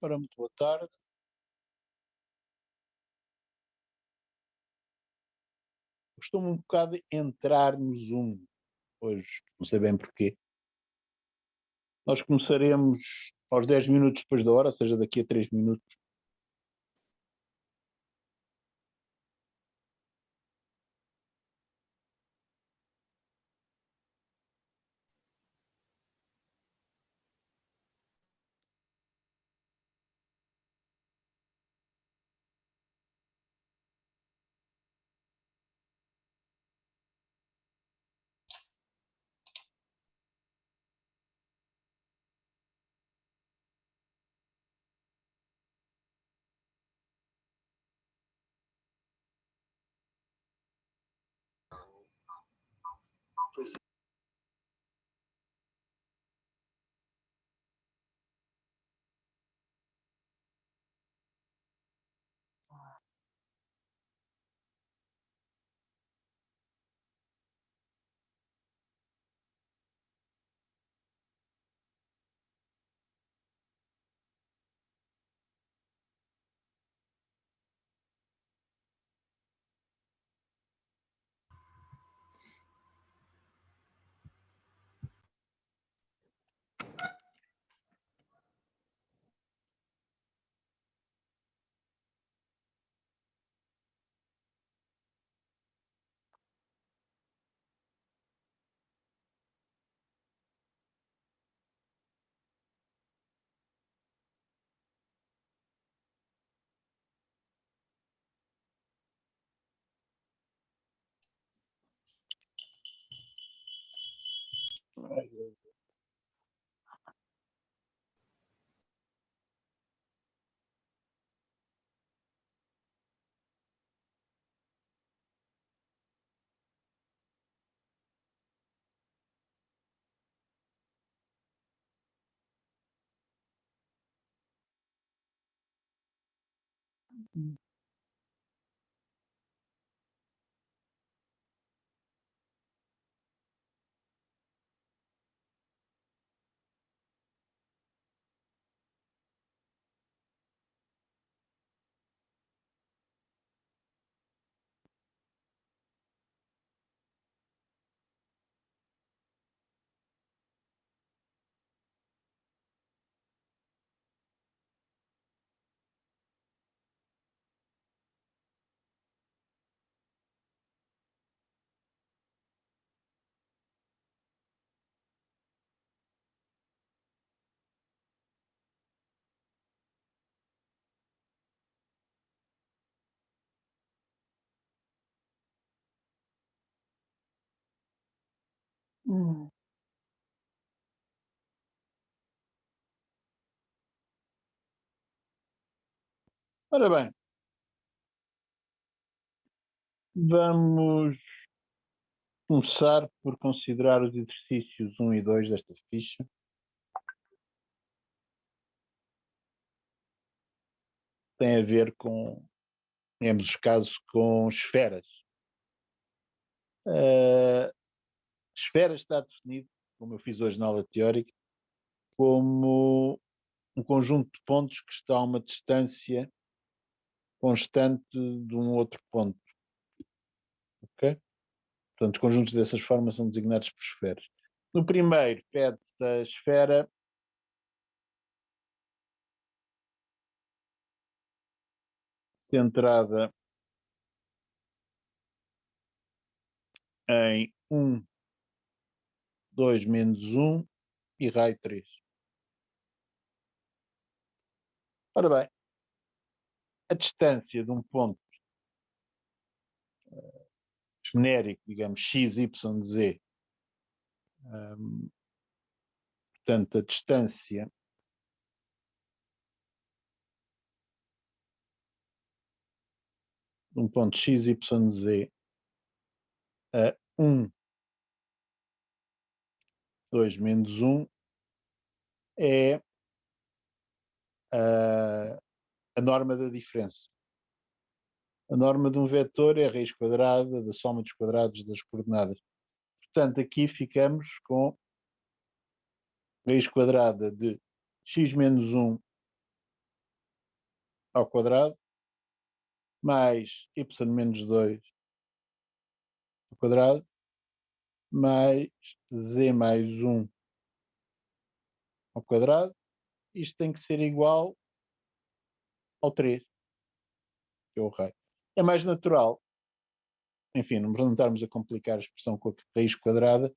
Ora, muito boa tarde. Costumo um bocado entrar no Zoom hoje, não sei bem porquê. Nós começaremos aos 10 minutos depois da hora, ou seja, daqui a 3 minutos. Ora bem, vamos começar por considerar os exercícios 1 e 2 desta ficha. Tem a ver com, em ambos os casos, com esferas. Esfera está definido, como eu fiz hoje na aula teórica, como um conjunto de pontos que está a uma distância constante de um outro ponto. Ok? Portanto, os conjuntos dessas formas são designados por esferas. No primeiro, pede-se a esfera centrada em 1, 2 menos 1 e raio 3. Ora bem, a distância de um ponto genérico, digamos, x, y, z, portanto, a distância de um ponto x, y, z a 1, 2 menos 1 é a norma da diferença. A norma de um vetor é a raiz quadrada da soma dos quadrados das coordenadas. Portanto, aqui ficamos com raiz quadrada de x menos 1 ao quadrado mais y menos 2 ao quadrado mais z mais 1 ao quadrado. Isto tem que ser igual ao 3, que é o raio. É mais natural, enfim, não estarmos a complicar a expressão com a raiz quadrada.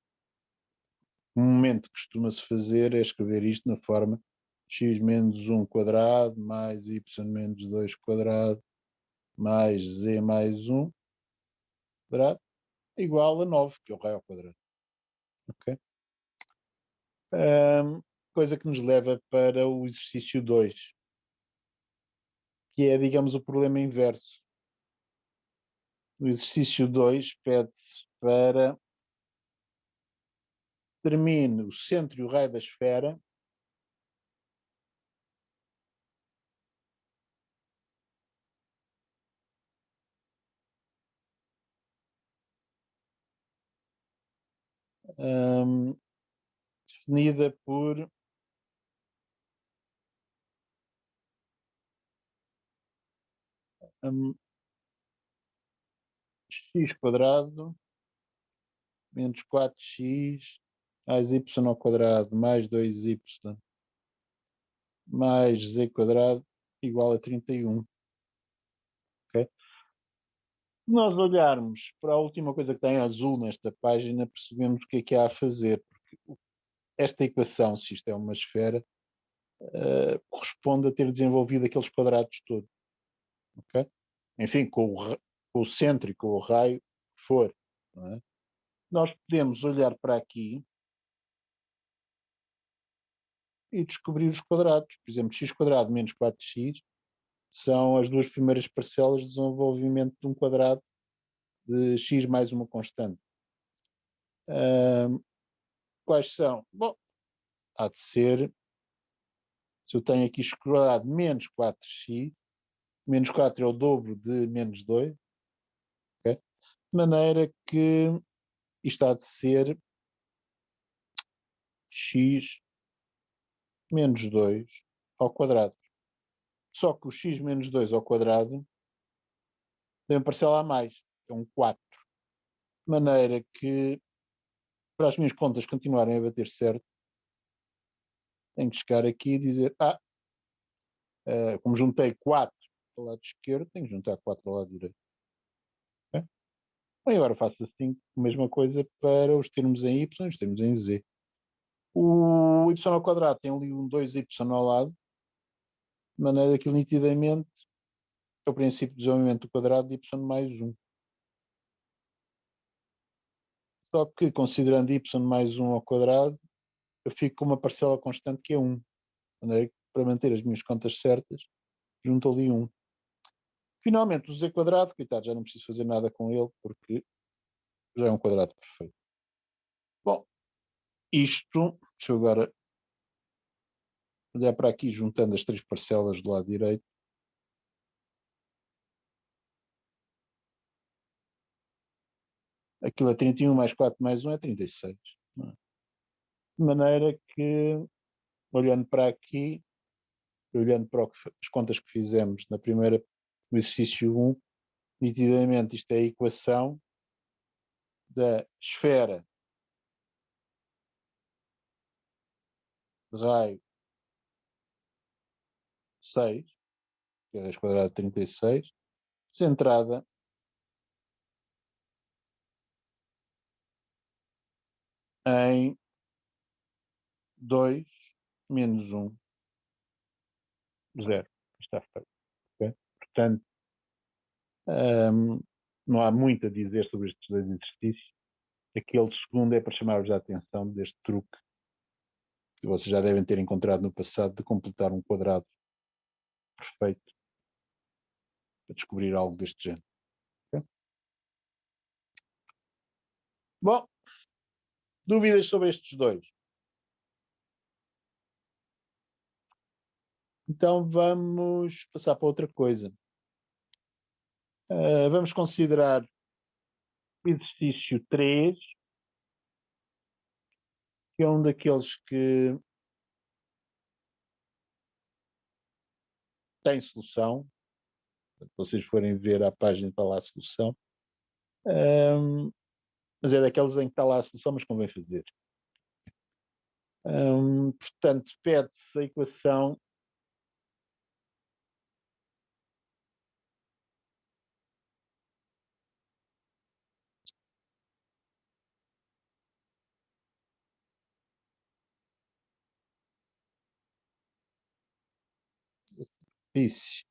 Um momento que costuma-se fazer é escrever isto na forma x menos 1 quadrado mais y menos 2 quadrado mais z mais 1 quadrado igual a 9, que é o raio ao quadrado. Ok? Coisa que nos leva para o exercício 2, que é, digamos, o problema inverso. No exercício 2 pede-se para determine o centro e o raio da esfera definida por x quadrado menos 4x mais y ao quadrado mais 2y mais z quadrado igual a 31. Okay? Se nós olharmos para a última coisa que tem azul nesta página, percebemos o que há a fazer. Porque esta equação, se isto é uma esfera, corresponde a ter desenvolvido aqueles quadrados todos. Okay? Enfim, com o centro e com o raio que for. Não é? Nós podemos olhar para aqui e descobrir os quadrados. Por exemplo, x quadrado menos 4x são as duas primeiras parcelas de desenvolvimento de um quadrado de x mais uma constante. Quais são? Bom, há de ser, se eu tenho aqui x quadrado menos 4x, menos 4 é o dobro de menos 2, okay? De maneira que isto há de ser x menos 2 ao quadrado. Só que o x menos 2 ao quadrado tem uma parcela a mais, que é um 4. De maneira que, para as minhas contas continuarem a bater certo, tenho que chegar aqui e dizer, como juntei 4 para o lado esquerdo, tenho que juntar 4 para o lado direito. Okay? E agora faço assim, a mesma coisa para os termos em y e os termos em z. O y ao quadrado tem ali um 2y ao lado, de maneira que nitidamente é o princípio de desenvolvimento do quadrado de y mais 1. Só que, considerando y mais 1 ao quadrado, eu fico com uma parcela constante que é 1. De maneira que, para manter as minhas contas certas, junto ali 1. Finalmente, o z quadrado, coitado, já não preciso fazer nada com ele, porque já é um quadrado perfeito. Bom, isto, deixa eu agora olhar para aqui, juntando as três parcelas do lado direito. Aquilo é 31 mais 4 mais 1 é 36. Não é? De maneira que, olhando para aqui, olhando para as contas que fizemos na primeira, no exercício 1, nitidamente isto é a equação da esfera de raio 6, que é 2 quadrado de 36, centrada em 2 menos 1, 0. Está feito. Okay? Portanto, não há muito a dizer sobre estes dois exercícios. Aquele segundo é para chamar-vos a atenção deste truque que vocês já devem ter encontrado no passado de completar um quadrado perfeito para descobrir algo deste género. Okay? Bom, dúvidas sobre estes dois? Então vamos passar para outra coisa. Vamos considerar o exercício 3, que é um daqueles que tem solução. Se vocês forem ver a página, está lá a solução. Mas é daqueles em que está lá a solução, mas convém fazer. Portanto, pede-se a equação superfície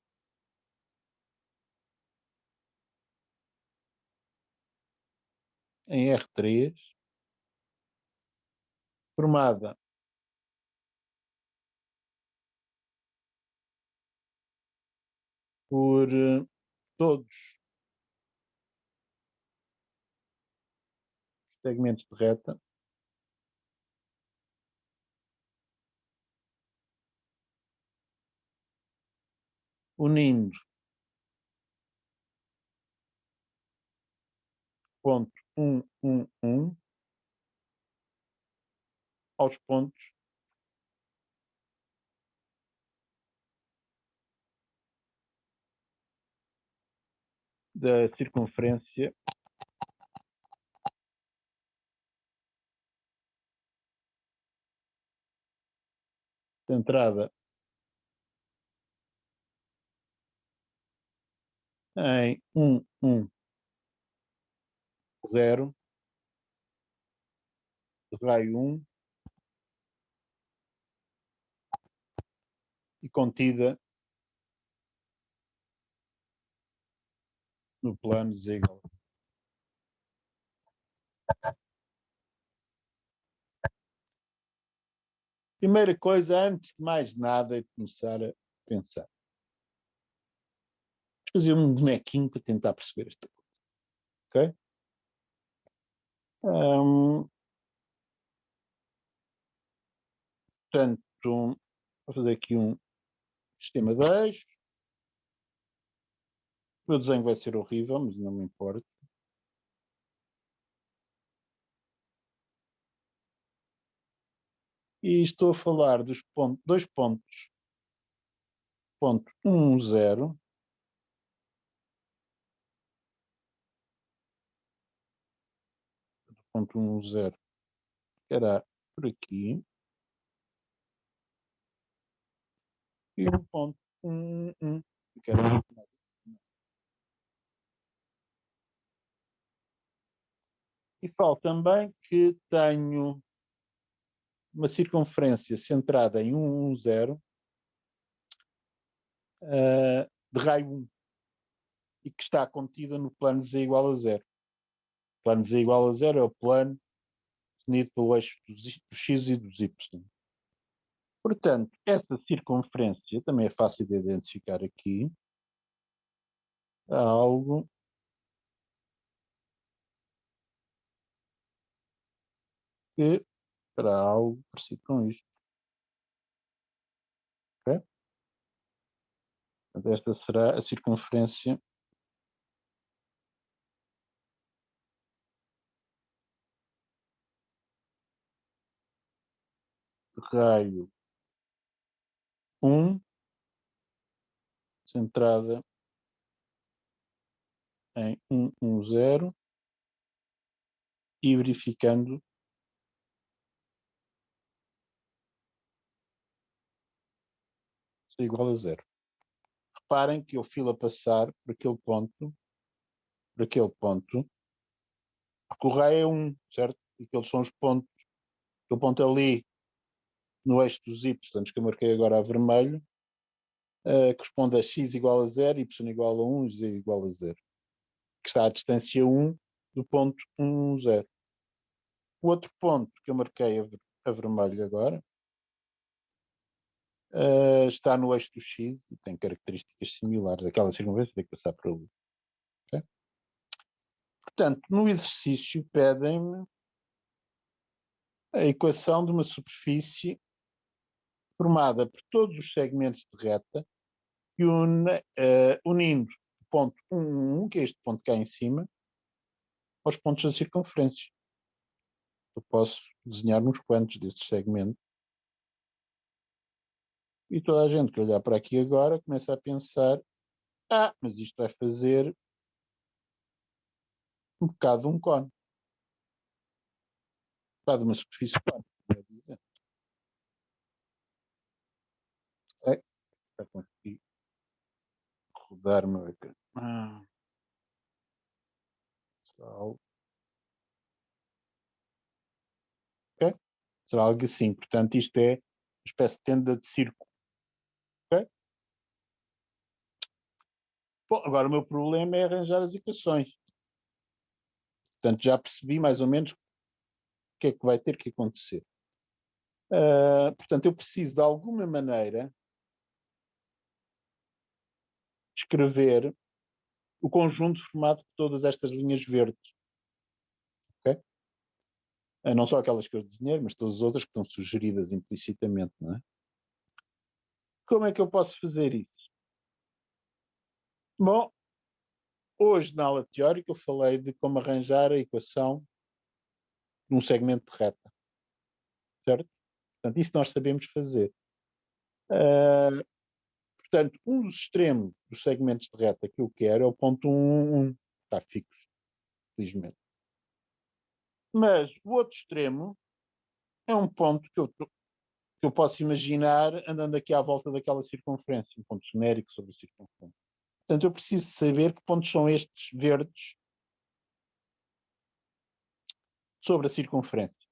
em R3, formada por todos os segmentos de reta, unindo ponto 1, aos pontos da circunferência centrada em 0, raio 1 e contida no plano z igual. Primeira coisa, antes de mais nada, é de começar a pensar. Vou fazer um bonequinho para tentar perceber esta coisa. Ok? Portanto, vou fazer aqui um sistema de eixos. O meu desenho vai ser horrível, mas não me importa. E estou a falar dos dois pontos. Ponto 1, 0. Ponto 1, 0. Era por aqui. E o ponto 1, 1. Que era e falo também que tenho uma circunferência centrada em 1, 1, 0 de raio 1 e que está contida no plano z igual a 0. O plano z igual a 0 é o plano definido pelo eixo do x e dos y. Portanto, essa circunferência também é fácil de identificar aqui. Há algo que será algo parecido com isto. Okay? Portanto, esta será a circunferência de raio 1 centrada em 1, 1, 0 e verificando se é igual a 0. Reparem que eu filo a passar por aquele ponto, porque o raio é 1, certo? E aqueles são os pontos. Aquele ponto ali no eixo dos y, que eu marquei agora a vermelho, corresponde a x igual a 0, y igual a 1 e z igual a 0. Que está à distância 1 do ponto 1, 0. O outro ponto que eu marquei a vermelho agora está no eixo do x e tem características similares. Aquela circunferência tem que passar por ali. Okay? Portanto, no exercício pedem-me a equação de uma superfície formada por todos os segmentos de reta que unindo o ponto 1, 1, que é este ponto cá em cima, aos pontos da circunferência. Eu posso desenhar uns quantos destes segmentos. E toda a gente que olhar para aqui agora começa a pensar: mas isto vai fazer um bocado de um cone, um bocado de uma superfície cone, quer dizer. É, já consegui rodar o meu ecrã. Será okay? Será algo assim. Portanto, isto é uma espécie de tenda de círculo. Okay? Bom, agora o meu problema é arranjar as equações. Portanto, já percebi mais ou menos o que é que vai ter que acontecer. Portanto, eu preciso de alguma maneira escrever o conjunto formado por todas estas linhas verdes. Okay? Não só aquelas que eu desenhei, mas todas as outras que estão sugeridas implicitamente. Não é? Como é que eu posso fazer isso? Bom, hoje na aula teórica eu falei de como arranjar a equação num segmento de reta. Certo? Portanto, isso nós sabemos fazer. Portanto, um dos extremos dos segmentos de reta que eu quero é o ponto 1, 1. Está fixo, felizmente. Mas o outro extremo é um ponto que eu posso imaginar andando aqui à volta daquela circunferência, um ponto genérico sobre a circunferência. Portanto, eu preciso saber que pontos são estes verdes sobre a circunferência.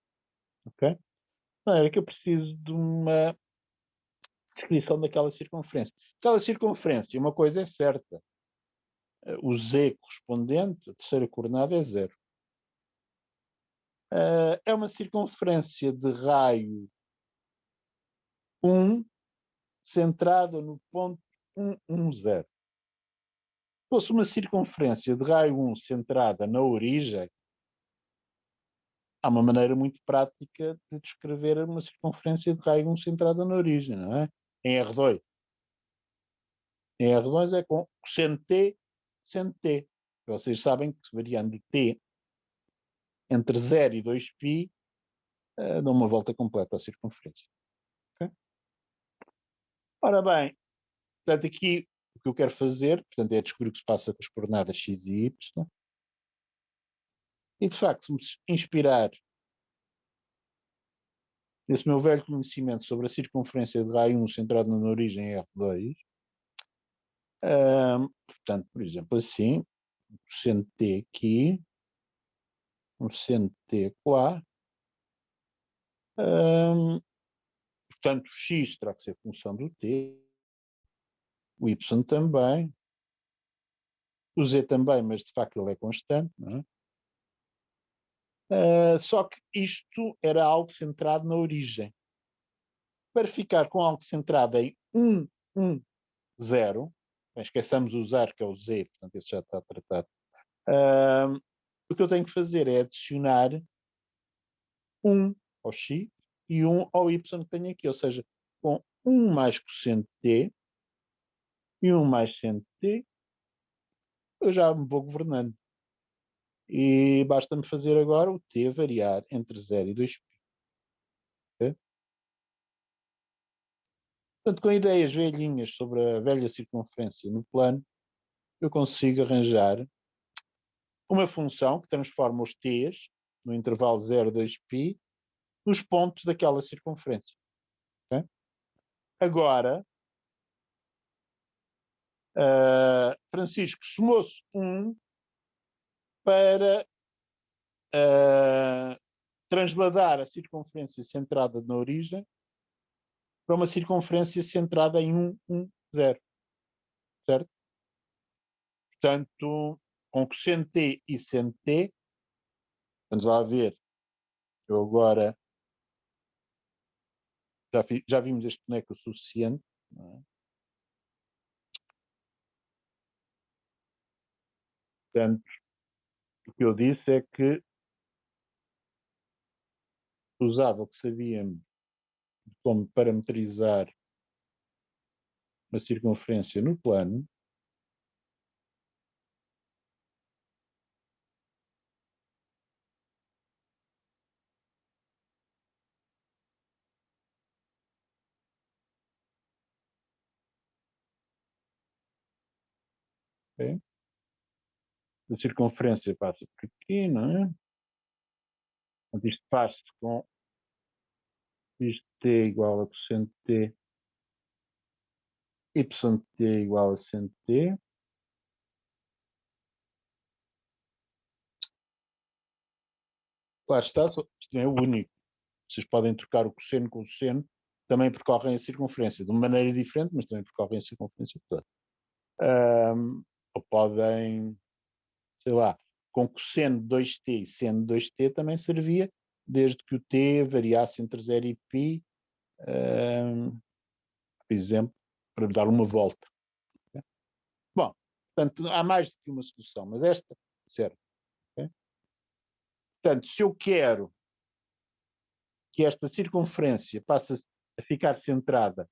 Ok? É que eu preciso de uma descrição daquela circunferência. Aquela circunferência, uma coisa é certa. O Z correspondente, a terceira coordenada é 0. É uma circunferência de raio 1 centrada no ponto 1, 1, 0. Se fosse uma circunferência de raio 1 centrada na origem, há uma maneira muito prática de descrever uma circunferência de raio 1 centrada na origem, não é? Em R2. Em R2 é com cosseno T, seno T. Vocês sabem que variando T entre 0 e 2π, dá uma volta completa à circunferência. Okay? Ora bem, portanto aqui o que eu quero fazer, portanto, é descobrir o que se passa com as coordenadas x e y. E de facto, se me inspirar nesse meu velho conhecimento sobre a circunferência de raio 1 centrado na origem R2, portanto, por exemplo, assim, um cosseno T aqui, um seno T lá, portanto, x terá que ser função do T, o y também, o z também, mas de facto ele é constante, não é? Só que isto era algo centrado na origem. Para ficar com algo centrado em 1, 1, 0, esqueçamos o 0 que é o z, portanto esse já está tratado, o que eu tenho que fazer é adicionar 1 ao x e 1 ao y que tenho aqui, ou seja, com 1 mais cosseno t e 1 mais seno t, eu já me vou governando. E basta-me fazer agora o t variar entre 0 e 2π. Okay? Portanto, com ideias velhinhas sobre a velha circunferência no plano, eu consigo arranjar uma função que transforma os t's no intervalo 0, 2π nos pontos daquela circunferência. Okay? Agora, Francisco somou-se 1 para transladar a circunferência centrada na origem para uma circunferência centrada em 1, 1, 0. Certo? Portanto, com cosseno t e seno t, vamos lá ver, eu agora já vimos este boneco o suficiente. Não é? Portanto, o que eu disse é que usava o que sabíamos de como parametrizar uma circunferência no plano, Okay? A circunferência passa por aqui, não é? Portanto, isto faz-se com isto t igual a cosseno t, yt igual a seno t. Claro está, isto não é o único. Vocês podem trocar o cosseno com o seno, também percorrem a circunferência, de uma maneira diferente, mas também percorrem a circunferência toda. Ou podem, sei lá, com cosseno de 2t e seno de 2t também servia, desde que o t variasse entre 0 e π, por exemplo, para dar uma volta. Bom, portanto, há mais do que uma solução, mas esta serve. Okay? Portanto, se eu quero que esta circunferência passe a ficar centrada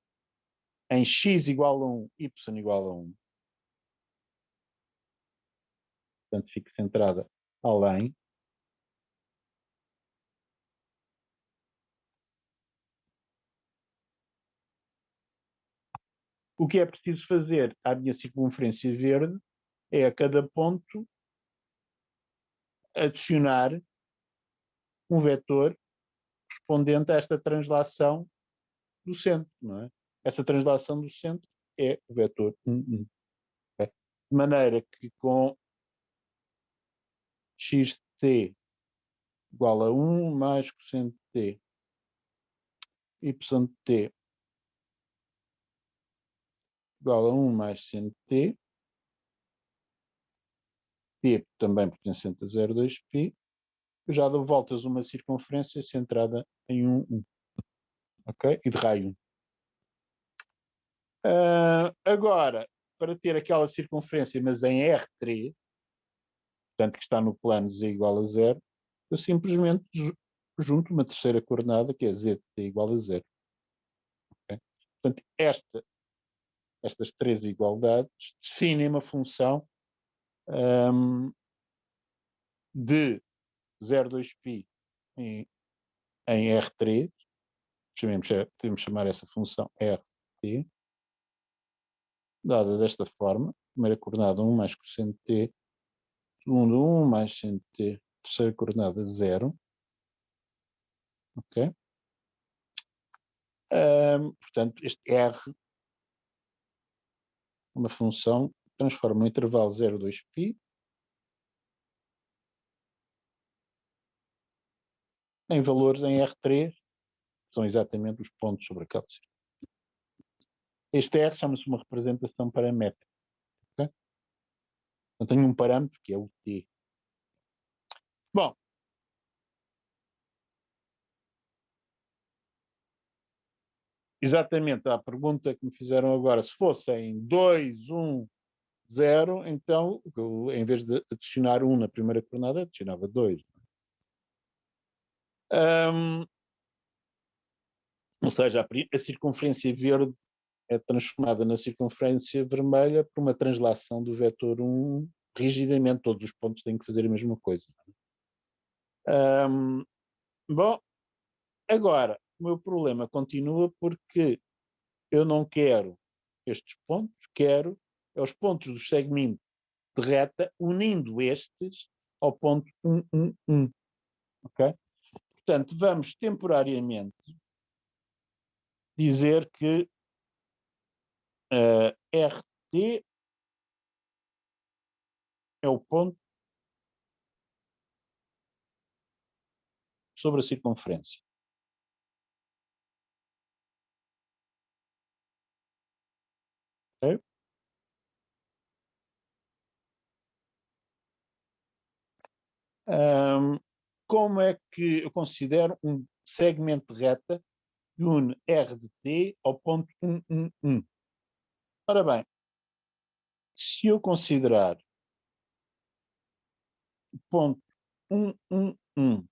em x igual a 1, y igual a 1, portanto, fique centrada além, o que é preciso fazer à minha circunferência verde é a cada ponto adicionar um vetor correspondente a esta translação do centro, não é? Essa translação do centro é o vetor 1, 1. Okay? De maneira que com xt igual a 1 mais cosseno de t, yt igual a 1 mais seno de t, t também pertencente a 0,2π, eu já dou voltas a uma circunferência centrada em 1, 1. Ok? E de raio 1. Agora, para ter aquela circunferência, mas em R3, portanto que está no plano z igual a 0, eu simplesmente junto uma terceira coordenada, que é zt igual a 0. Okay? Portanto, estas três igualdades definem uma função de 0,2π em R3, podemos chamar essa função RT, dada desta forma: primeira coordenada 1 mais cosseno de t, segunda 1 mais seno de t, terceira coordenada 0. Ok? Portanto, este R, uma função, transforma o intervalo 0,2π em valores em R3, que são exatamente os pontos sobre aquela circunferência. Este R chama-se uma representação paramétrica. Okay? Eu tenho um parâmetro que é o t. Bom, exatamente a pergunta que me fizeram agora, se fosse em 2, 1, 0, então eu, em vez de adicionar 1 na primeira coordenada, adicionava 2. Ou seja, a circunferência verde é transformada na circunferência vermelha por uma translação do vetor 1 rigidamente. Todos os pontos têm que fazer a mesma coisa. Bom, agora, o meu problema continua porque eu não quero estes pontos, quero os pontos do segmento de reta unindo estes ao ponto 1, 1, 1. Ok? Portanto, vamos temporariamente dizer que RT é o ponto sobre a circunferência. Okay? Como é que eu considero um segmento de reta que une R de T ao ponto 1, 1, 1? Ora bem, se eu considerar o ponto 1, 1, 1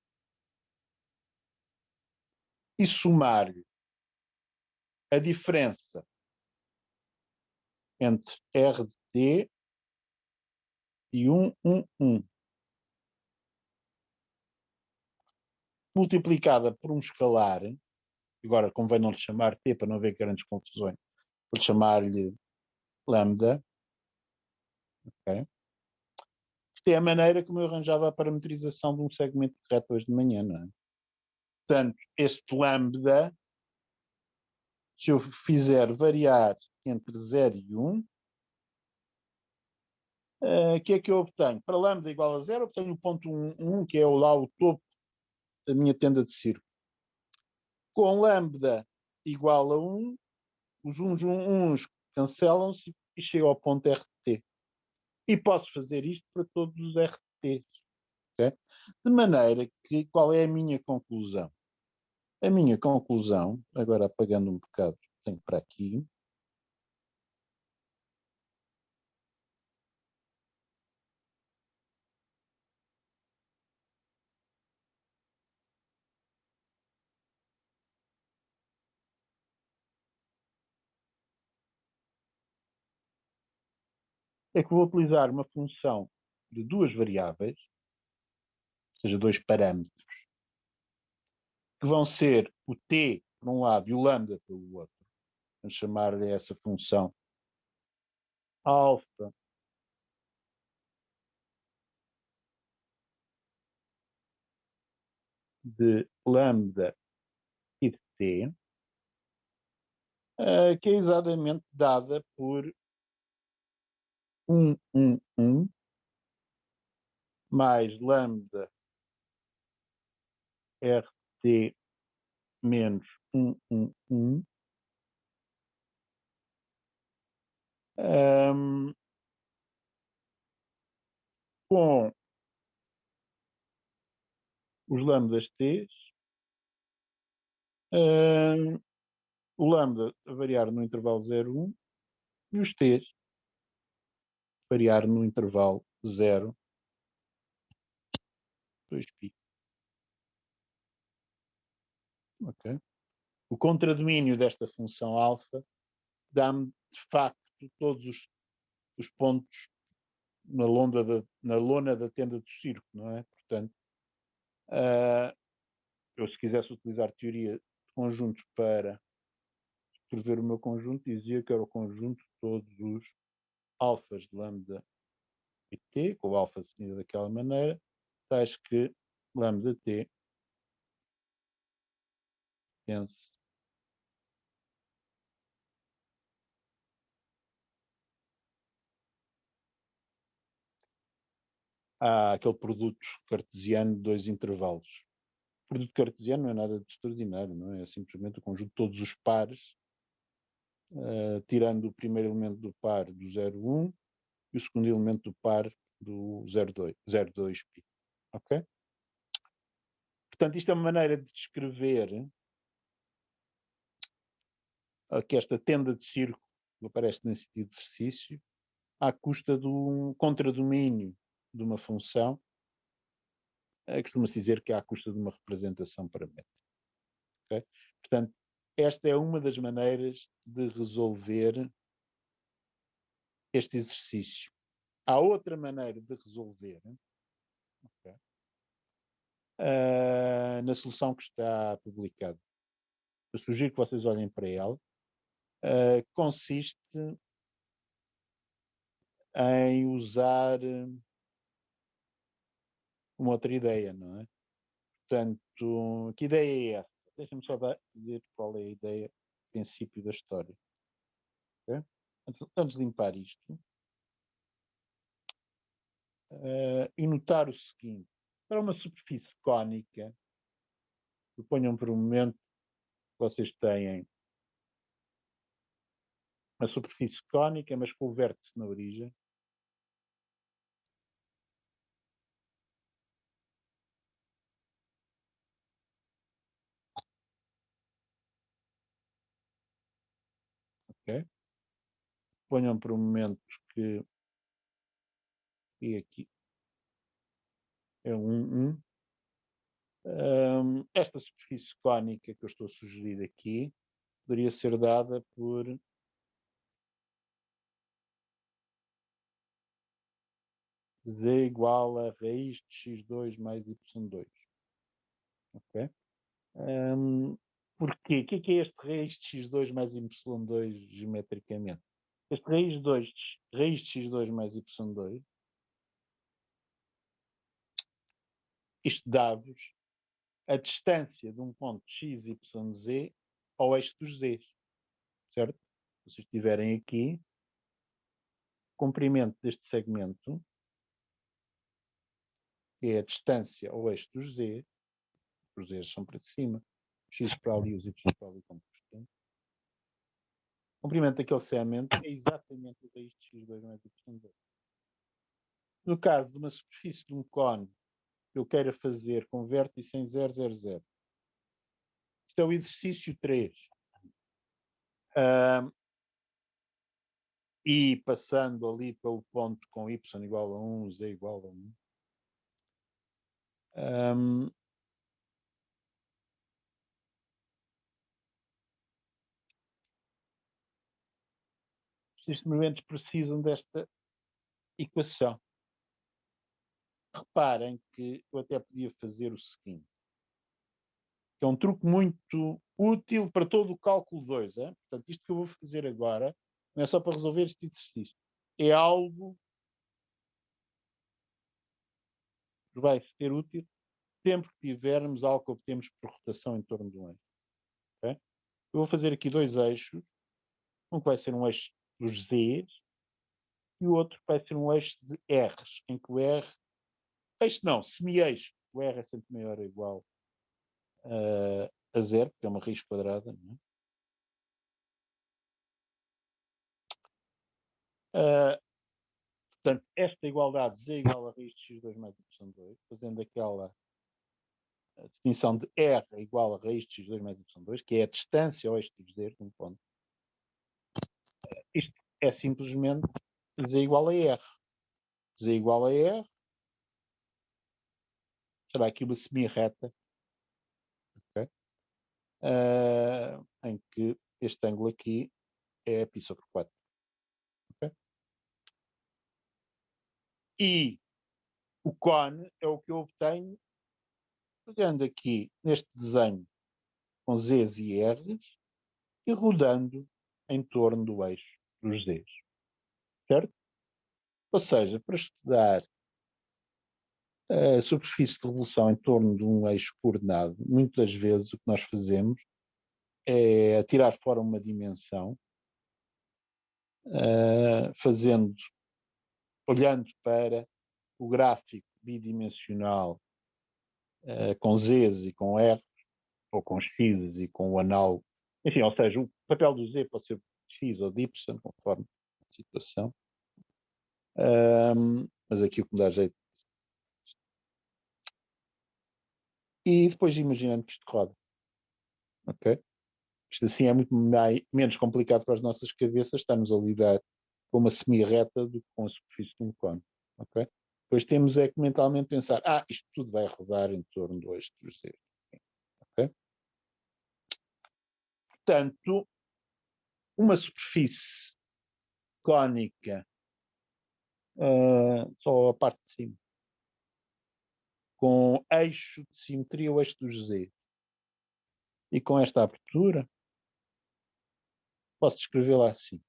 e somar-lhe a diferença entre R de T e 1, 1, 1, multiplicada por um escalar, agora convém não lhe chamar T para não haver grandes confusões, vou chamar-lhe lambda, Okay? Isto é a maneira como eu arranjava a parametrização de um segmento de reto hoje de manhã, não é? Portanto, este lambda, se eu fizer variar entre 0 e 1, o que é que eu obtenho? Para lambda igual a 0, obtenho o ponto 1, que é lá o topo da minha tenda de círculo. Com lambda igual a 1, os uns cancelam-se e chego ao ponto RT. E posso fazer isto para todos os RTs. Okay? De maneira que, qual é a minha conclusão? A minha conclusão, agora apagando um bocado, tenho para aqui, é que vou utilizar uma função de duas variáveis, ou seja, dois parâmetros, que vão ser o t por um lado e o lambda pelo outro. Vamos chamar-lhe essa função alfa de lambda e de t, que é exatamente dada por 1 mais lambda RT menos 1 com os lambdas T, o lambda a variar no intervalo 0,1 e os T variar no intervalo 0, 2π. Okay? O contradomínio desta função alfa dá-me, de facto, todos os pontos na lona da tenda do círculo, não é? Portanto, eu se quisesse utilizar teoria de conjuntos para escrever o meu conjunto, dizia que era o conjunto de todos os alfas de lambda e t, com o alfa definido daquela maneira, tais que lambda t pertence àquele produto cartesiano de dois intervalos. O produto cartesiano não é nada de extraordinário, não é? É simplesmente o conjunto de todos os pares, tirando o primeiro elemento do par do 0,1 e o segundo elemento do par do 0,2π. Ok? Portanto, isto é uma maneira de descrever que esta tenda de círculo que aparece nesse tipo de exercício à custa de um contradomínio de uma função, costuma-se dizer que é à custa de uma representação paramétrica. Okay? Portanto, esta é uma das maneiras de resolver este exercício. Há outra maneira de resolver, okay, na solução que está publicada. Eu sugiro que vocês olhem para ela. Consiste em usar uma outra ideia, não é? Portanto, que ideia é essa? Deixa-me só dizer qual é a ideia, princípio da história. Okay? Vamos limpar isto e notar o seguinte. Para uma superfície cónica, suponham por um momento que vocês têm uma superfície cónica, mas com o vértice na origem. Okay? Suponham por um momento que e aqui é esta superfície cónica que eu estou a sugerir aqui poderia ser dada por z igual a raiz de x2 mais y2. Ok? Porquê? O que é este raiz de x2 mais y2 geometricamente? Este raiz de 2, raiz de x2 mais y2, isto dá-vos a distância de um ponto x, y, z ao eixo dos z's, certo? Se vocês estiverem aqui, o comprimento deste segmento, que é a distância ao eixo dos z's, os z's são para cima, x para ali e os y para ali como costume. O comprimento daquele segmento é exatamente o raiz de x2 mais y2. No caso de uma superfície de um cone que eu queira fazer com vértice em 0, 0, 0, isto é o exercício 3. E passando ali pelo ponto com y igual a 1, z igual a 1, os experimentos precisam desta equação. Reparem que eu até podia fazer o seguinte, que é um truque muito útil para todo o cálculo 2. Portanto, isto que eu vou fazer agora não é só para resolver este exercício. É algo que vai ser útil sempre que tivermos algo que obtemos por rotação em torno de um eixo. Okay? Eu vou fazer aqui dois eixos. Um que vai ser um eixo dos Z's e o outro vai ser um eixo de R's, em que o R... Eixo não, semi-eixo. O R é sempre maior ou igual a zero, porque é uma raiz quadrada. Não é? Portanto, esta igualdade Z igual a raiz de x2 mais y2, fazendo aquela distinção de R igual a raiz de x2 mais y2, que é a distância ao eixo dos Z, de um ponto. Isto é simplesmente Z igual a R. Z igual a R será aqui uma semi-reta, okay? Em que este ângulo aqui é π sobre 4. Okay? E o cone é o que eu obtenho pegando aqui neste desenho com Z's e R's e rodando em torno do eixo dos Z's. Certo? Ou seja, para estudar a superfície de revolução em torno de um eixo coordenado, muitas vezes o que nós fazemos é tirar fora uma dimensão, olhando para o gráfico bidimensional com Z's e com R, ou com X e com o análogo. Enfim, ou seja, o papel do Z pode ser de X ou de Y, conforme a situação. Mas aqui o que me dá jeito. E depois imaginando que isto roda. Ok? Isto assim é muito menos complicado para as nossas cabeças, estamos a lidar com uma semi-reta do que com a superfície de um cone. Ok? Depois temos é que mentalmente pensar, isto tudo vai rodar em torno do eixo dos Z. Ok? Portanto, uma superfície cónica, só a parte de cima, com eixo de simetria, o eixo dos Z, e com esta abertura, posso descrevê-la assim.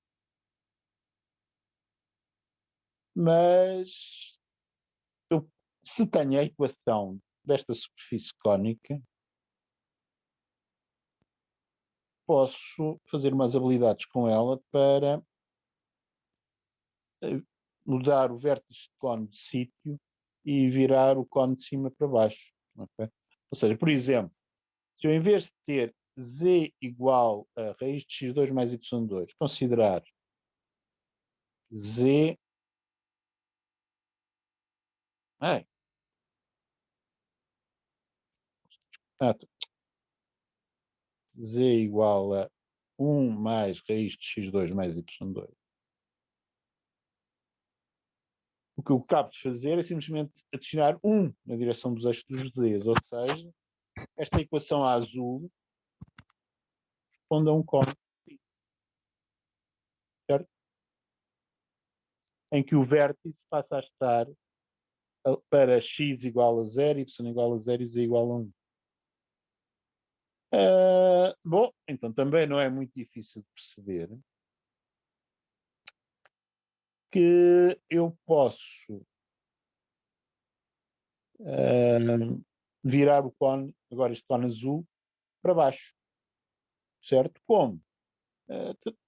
Mas se tenho a equação desta superfície cónica, posso fazer umas habilidades com ela para mudar o vértice de cone de sítio e virar o cone de cima para baixo. Okay? Ou seja, por exemplo, se eu em vez de ter z igual a raiz de x2 mais y2, considerar z... z igual a 1 mais raiz de x2 mais y2. O que eu acabo de fazer é simplesmente adicionar 1 na direção dos eixos dos z's, ou seja, esta equação azul responde a um cone, certo? Em que o vértice passa a estar para x igual a 0, y igual a 0 e z igual a 1. Bom, então também não é muito difícil de perceber que eu posso virar o cone, agora este cone azul, para baixo, certo? Como?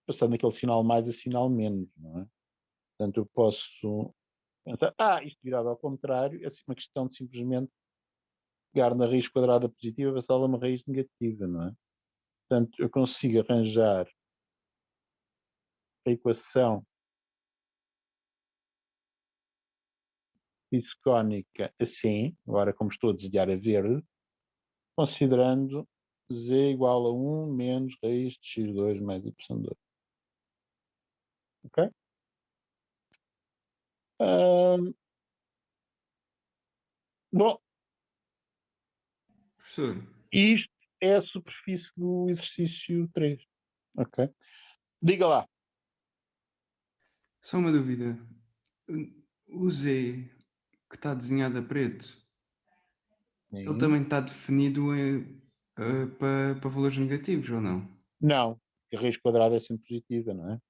Passando aquele sinal mais a sinal menos, não é? Portanto, eu posso pensar, isto virado ao contrário, é uma questão de simplesmente pegar na raiz quadrada positiva e passá-la a uma raiz negativa, não é? Portanto, eu consigo arranjar a equação isocónica assim, agora como estou a desenhar a verde, considerando z igual a 1 menos raiz de x2 mais y2. Ok? Bom, Professor, isto é a superfície do exercício 3. Ok? Diga lá. só uma dúvida. O Z que está desenhado a preto, ele Sim. também está definido para valores negativos ou não? Não, porque a raiz quadrada é sempre positiva, não é?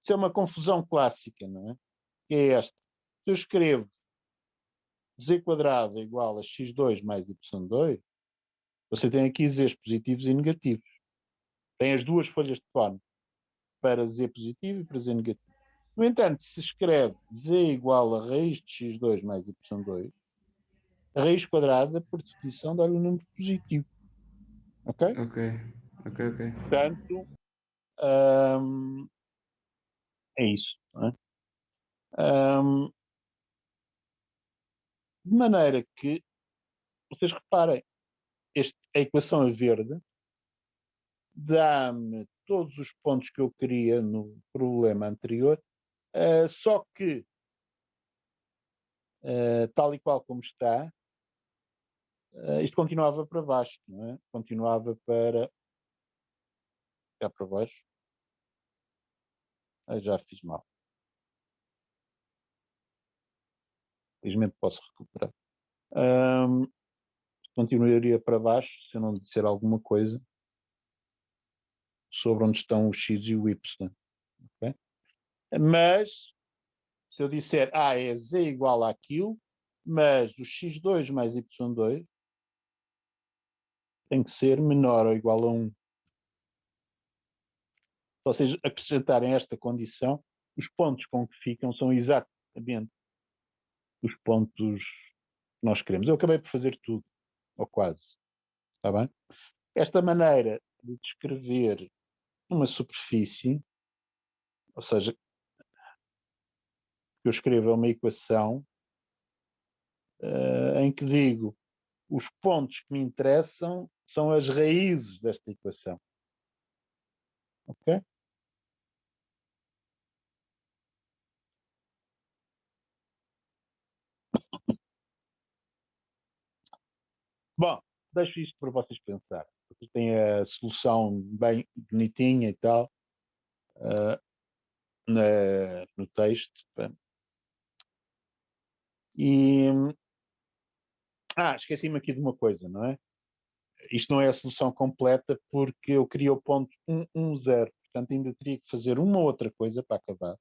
Isso é uma confusão clássica, não é? Que é esta. Se eu escrevo z quadrado é igual a x2 mais y2, você tem aqui z's positivos e negativos. Tem as duas folhas de cone para z positivo e para z negativo. No entanto, se escreve z igual a raiz de x2 mais y2, a raiz quadrada, por definição, dá-lhe um número positivo. Ok? Ok, ok, ok. Portanto, é isso. Não é? De maneira que, vocês reparem, a equação a verde dá-me todos os pontos que eu queria no problema anterior, só que, tal e qual como está, isto continuava para baixo, não é? Continuava para cá para baixo. Já fiz mal. Felizmente posso recuperar. Continuaria para baixo se eu não disser alguma coisa sobre onde estão o x e o y. Okay? Mas, se eu disser é z igual àquilo, mas o x2 mais y2 tem que ser menor ou igual a 1. Se vocês acrescentarem esta condição, os pontos com que ficam são exatamente os pontos que nós queremos. Eu acabei por fazer tudo, ou quase. Está bem? Esta maneira de descrever uma superfície, ou seja, que eu escrevo uma equação em que digo os pontos que me interessam são as raízes desta equação. Ok? Bom, deixo isto para vocês pensar. Vocês têm a solução bem bonitinha e tal no texto. E esqueci-me aqui de uma coisa, não é? Isto não é a solução completa porque eu queria o ponto 1, 1, 0. Portanto, ainda teria que fazer uma outra coisa para acabar,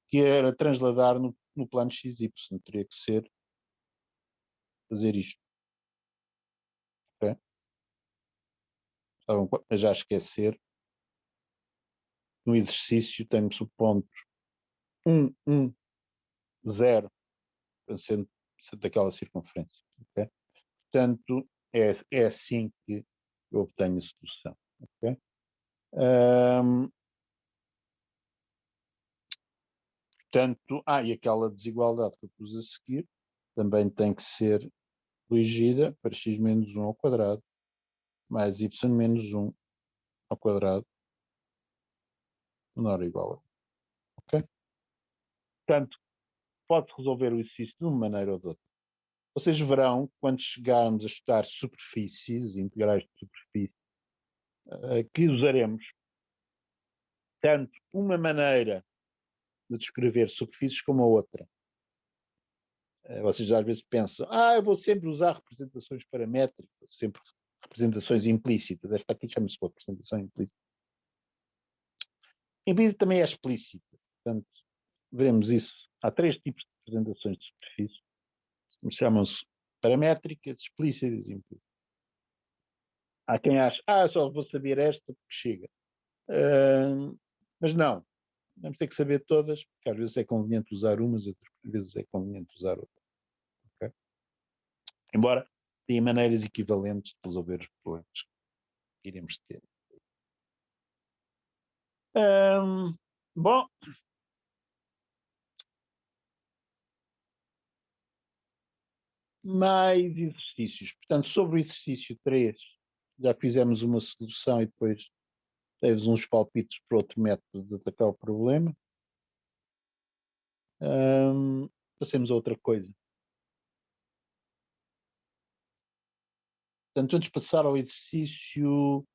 que era transladar no plano XY. Teria que ser fazer isto. Okay? Estavam a já esquecer. No exercício temos o ponto 1, 1, 0 sendo daquela circunferência. Okay? Portanto, é assim que eu obtenho a solução. Okay? Portanto, e aquela desigualdade que eu pus a seguir também tem que ser corrigida para x menos 1 ao quadrado mais y menos 1 ao quadrado menor ou igual a 1. Ok? Portanto, pode resolver o exercício de uma maneira ou de outra. Vocês verão, quando chegarmos a estudar superfícies, integrais de superfície, que usaremos tanto uma maneira de descrever superfícies como a outra. Vocês às vezes pensam, eu vou sempre usar representações paramétricas, sempre representações implícitas. Esta aqui chama-se representação implícita. Em vídeo também é explícita, portanto, veremos isso. Há 3 tipos de representações de superfície. Chamam-se paramétricas, explícitas e implícitas. Há quem ache, só vou saber esta porque chega. Mas não, vamos ter que saber todas, porque às vezes é conveniente usar umas, outras vezes é conveniente usar outras. Okay? Embora tenha maneiras equivalentes de resolver os problemas que iremos ter. Bom, mais exercícios. Portanto, sobre o exercício 3, já fizemos uma solução e depois teve uns palpites para outro método de atacar o problema. Passemos a outra coisa. Portanto, antes de passar ao exercício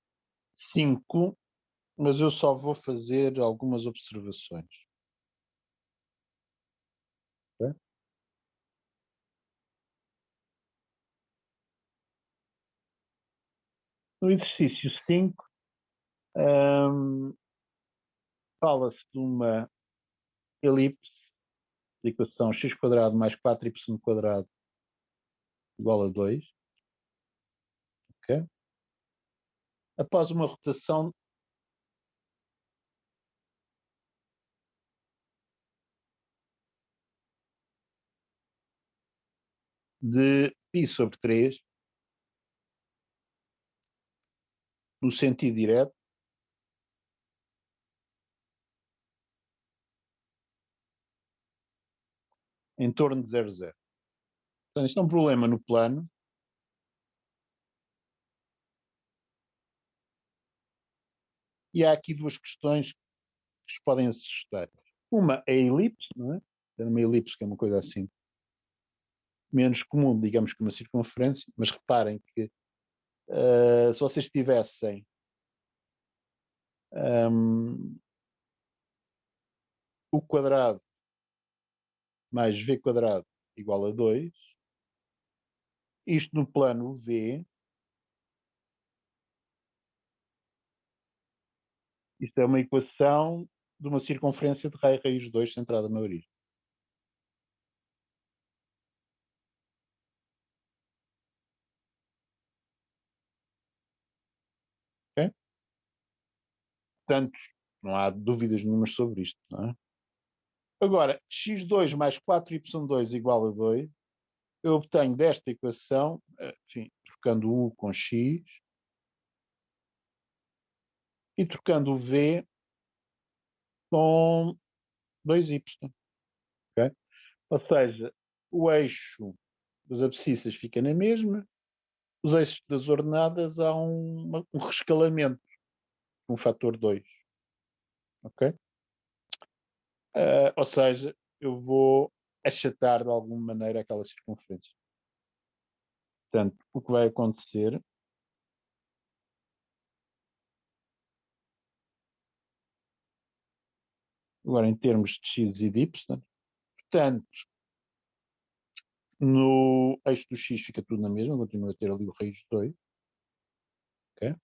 5, mas eu só vou fazer algumas observações. Okay? No exercício 5, fala-se de uma elipse de equação x² mais 4y² igual a 2. Okay? Após uma rotação de π/3 no sentido direto, em torno de 0, 0. Portanto, isto é um problema no plano. E há aqui 2 questões que se podem assustar. Uma é a elipse, não é? Uma elipse que é uma coisa assim menos comum, digamos que uma circunferência, mas reparem que se vocês tivessem o quadrado mais v² igual a 2, isto no plano V, isto é uma equação de uma circunferência de raiz 2 centrada na origem. Okay? Portanto, não há dúvidas nenhumas sobre isto. Não é? Agora, x2 mais 4y2 igual a 2, eu obtenho desta equação, enfim, trocando o u com x e trocando o v com 2y. Okay? Ou seja, o eixo das abscissas fica na mesma, os eixos das ordenadas há um rescalamento, um fator 2. Ok? Ou seja, eu vou achatar de alguma maneira aquela circunferência. Portanto, o que vai acontecer agora em termos de x e de y, portanto, no eixo do x fica tudo na mesma, continua a ter ali o raiz 2. Okay?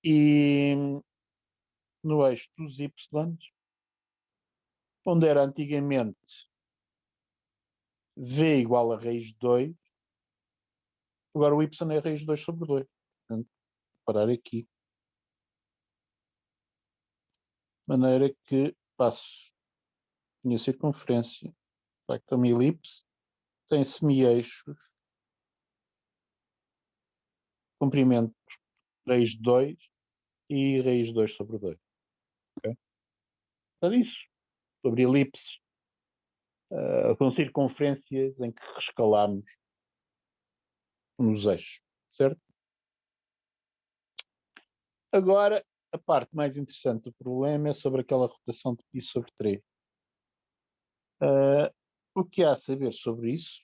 E no eixo dos y, onde era antigamente v igual a raiz 2, agora o y é raiz 2 sobre 2. Portanto, vou parar aqui. De maneira que passo a minha circunferência, vai que uma elipse, tem semi-eixos, comprimento raiz 2 e raiz 2 sobre 2. Okay? Portanto, isso, sobre elipses, são circunferências em que rescalamos nos eixos, certo? Agora, a parte mais interessante do problema é sobre aquela rotação de π/3. O que há a saber sobre isso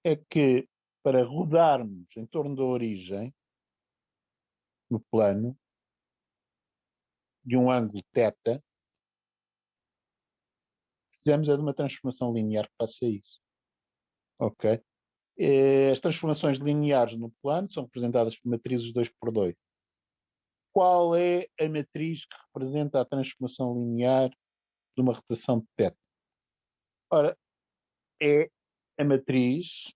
é que para rodarmos em torno da origem, no plano, de um ângulo θ, precisamos é de uma transformação linear que faça isso. Ok? As transformações lineares no plano são representadas por matrizes 2x2. Qual é a matriz que representa a transformação linear de uma rotação de θ? Ora, é a matriz.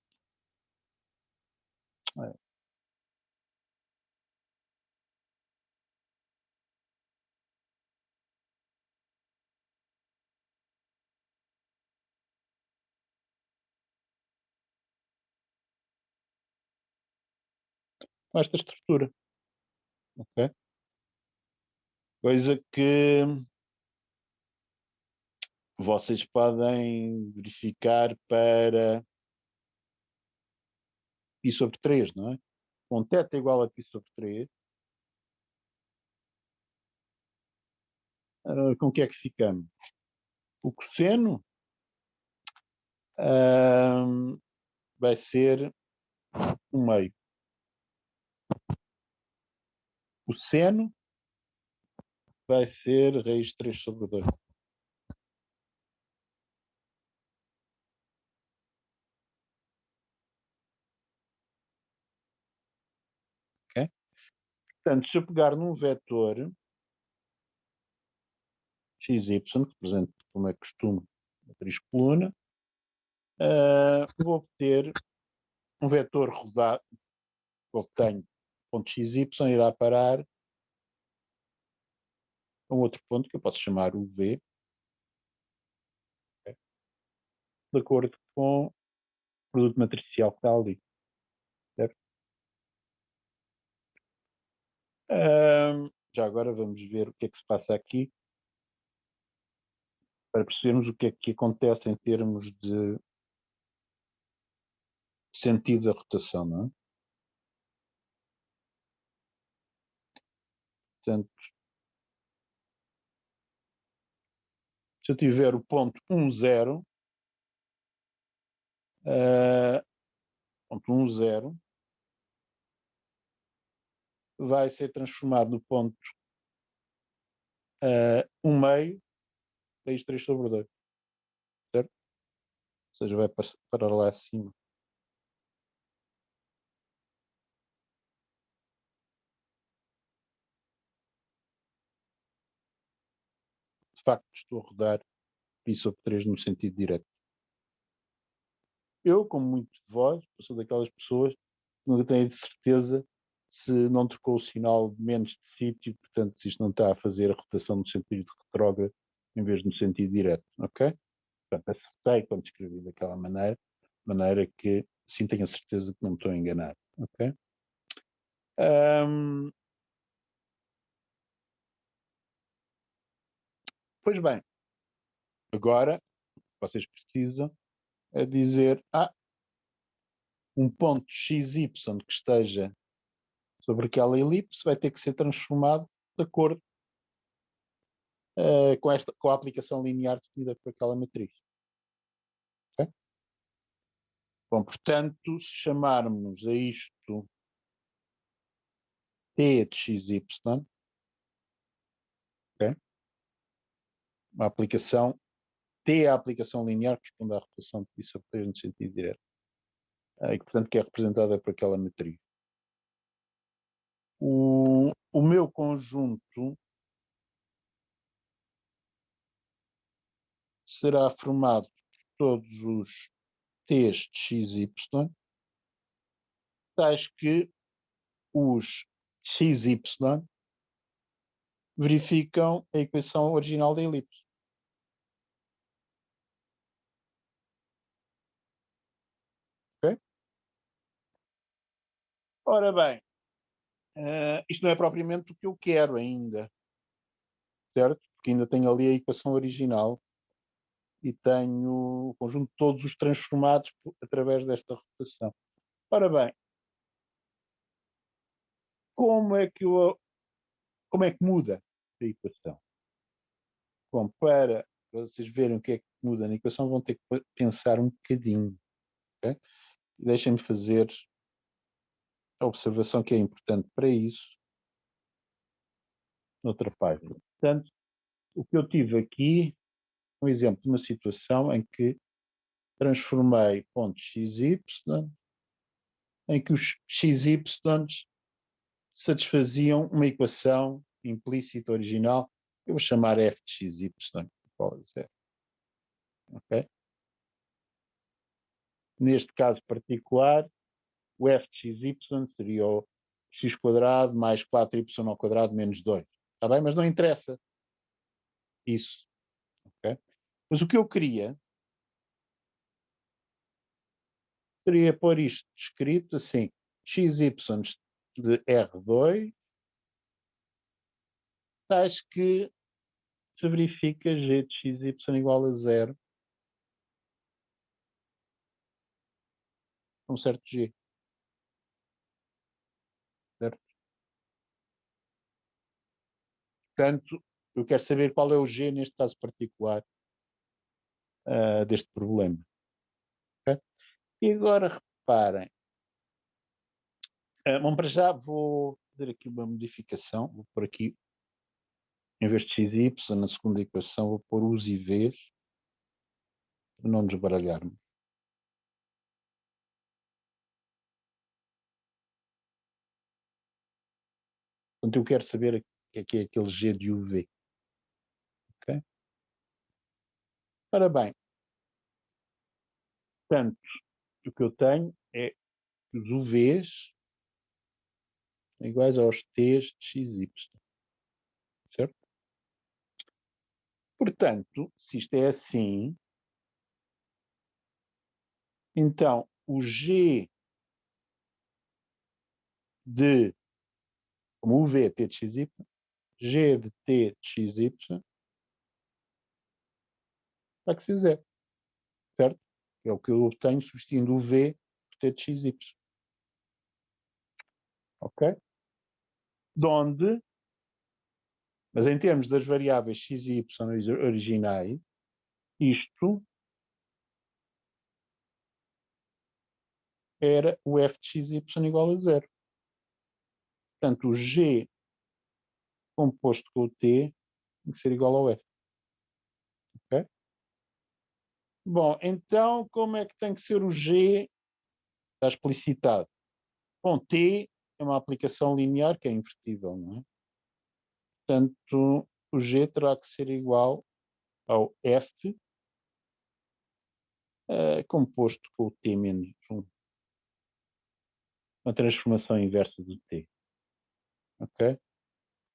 Com esta estrutura. Okay? Coisa que vocês podem verificar para π sobre 3, não é? Com θ igual a π sobre 3, com o que é que ficamos? O cosseno vai ser 1/2. O seno vai ser raiz de 3 sobre 2. Okay? Portanto, se eu pegar num vetor xy, que representa, como é costume, a matriz coluna, vou obter um vetor rodado que obtenho ponto xy irá parar a um outro ponto que eu posso chamar o V, okay? De acordo com o produto matricial que está ali. Certo? Já agora vamos ver o que é que se passa aqui para percebermos o que é que acontece em termos de sentido da rotação, não é? Portanto, se eu tiver o ponto 1, 0, ponto 1, 0, vai ser transformado no ponto 1 meio, raiz 3 sobre 2, certo? Ou seja, vai para lá acima. De facto, estou a rodar π sobre 3 no sentido direto. Eu, como muitos de vós, sou daquelas pessoas que nunca têm de certeza se não trocou o sinal menos de sítio, portanto, se isto não está a fazer a rotação no sentido retrógrado em vez de no sentido direto, ok? Portanto, acertei quando escrevi daquela maneira que sim tenho a certeza que não me estou a enganar, ok? Pois bem, agora vocês precisam é dizer um ponto XY que esteja sobre aquela elipse vai ter que ser transformado de acordo com a aplicação linear definida por aquela matriz. Okay? Bom, portanto, se chamarmos a isto T de XY, okay? Uma aplicação T é a aplicação linear que corresponde à rotação de π sobre 3 no sentido direto. E que, portanto, que é representada por aquela matriz. O meu conjunto será formado por todos os T's de XY, tais que os XY verificam a equação original da elipse. Okay? Ora bem, isto não é propriamente o que eu quero ainda, certo? Porque ainda tenho ali a equação original e tenho o conjunto de todos os transformados através desta rotação. Ora bem, como é que muda a equação? Bom, para vocês verem o que é que muda na equação, vão ter que pensar um bocadinho. Okay? Deixem-me fazer a observação que é importante para isso noutra página. Portanto, o que eu tive aqui, um exemplo de uma situação em que transformei pontos XY em que os XY satisfaziam uma equação implícita original. Eu vou chamar f de XY igual a 0. Okay? Neste caso particular, o f de XY seria o x quadrado mais 4y ao quadrado menos 2. Está bem? Mas não interessa isso. Okay? Mas o que eu queria seria pôr isto escrito assim, xy de R2, tais que se verifica g de xy igual a 0, um certo g. Certo? Portanto, eu quero saber qual é o g neste caso particular deste problema. Okay? E agora reparem, bom, para já vou fazer aqui uma modificação, vou pôr aqui, em vez de x e y, na segunda equação, vou pôr os e v's, para não nos baralharmos. Portanto, eu quero saber o que é aquele g de uv. Okay? Ora bem, portanto, o que eu tenho é que os uv's são iguais aos t's de xy. Certo? Portanto, se isto é assim, então o g de, como o v é t de xy, g de t de xy, vai que fizer, certo? É o que eu obtenho substituindo o v por t de xy. Ok? Donde, mas em termos das variáveis x e y originais, isto era o f de xy igual a 0. Portanto, o g composto com o t tem que ser igual ao f. Ok? Bom, então como é que tem que ser o g? Está explicitado. Bom, t é uma aplicação linear que é invertível, não é? Portanto, o g terá que ser igual ao f composto com o t menos 1. Uma transformação inversa do t. Ok?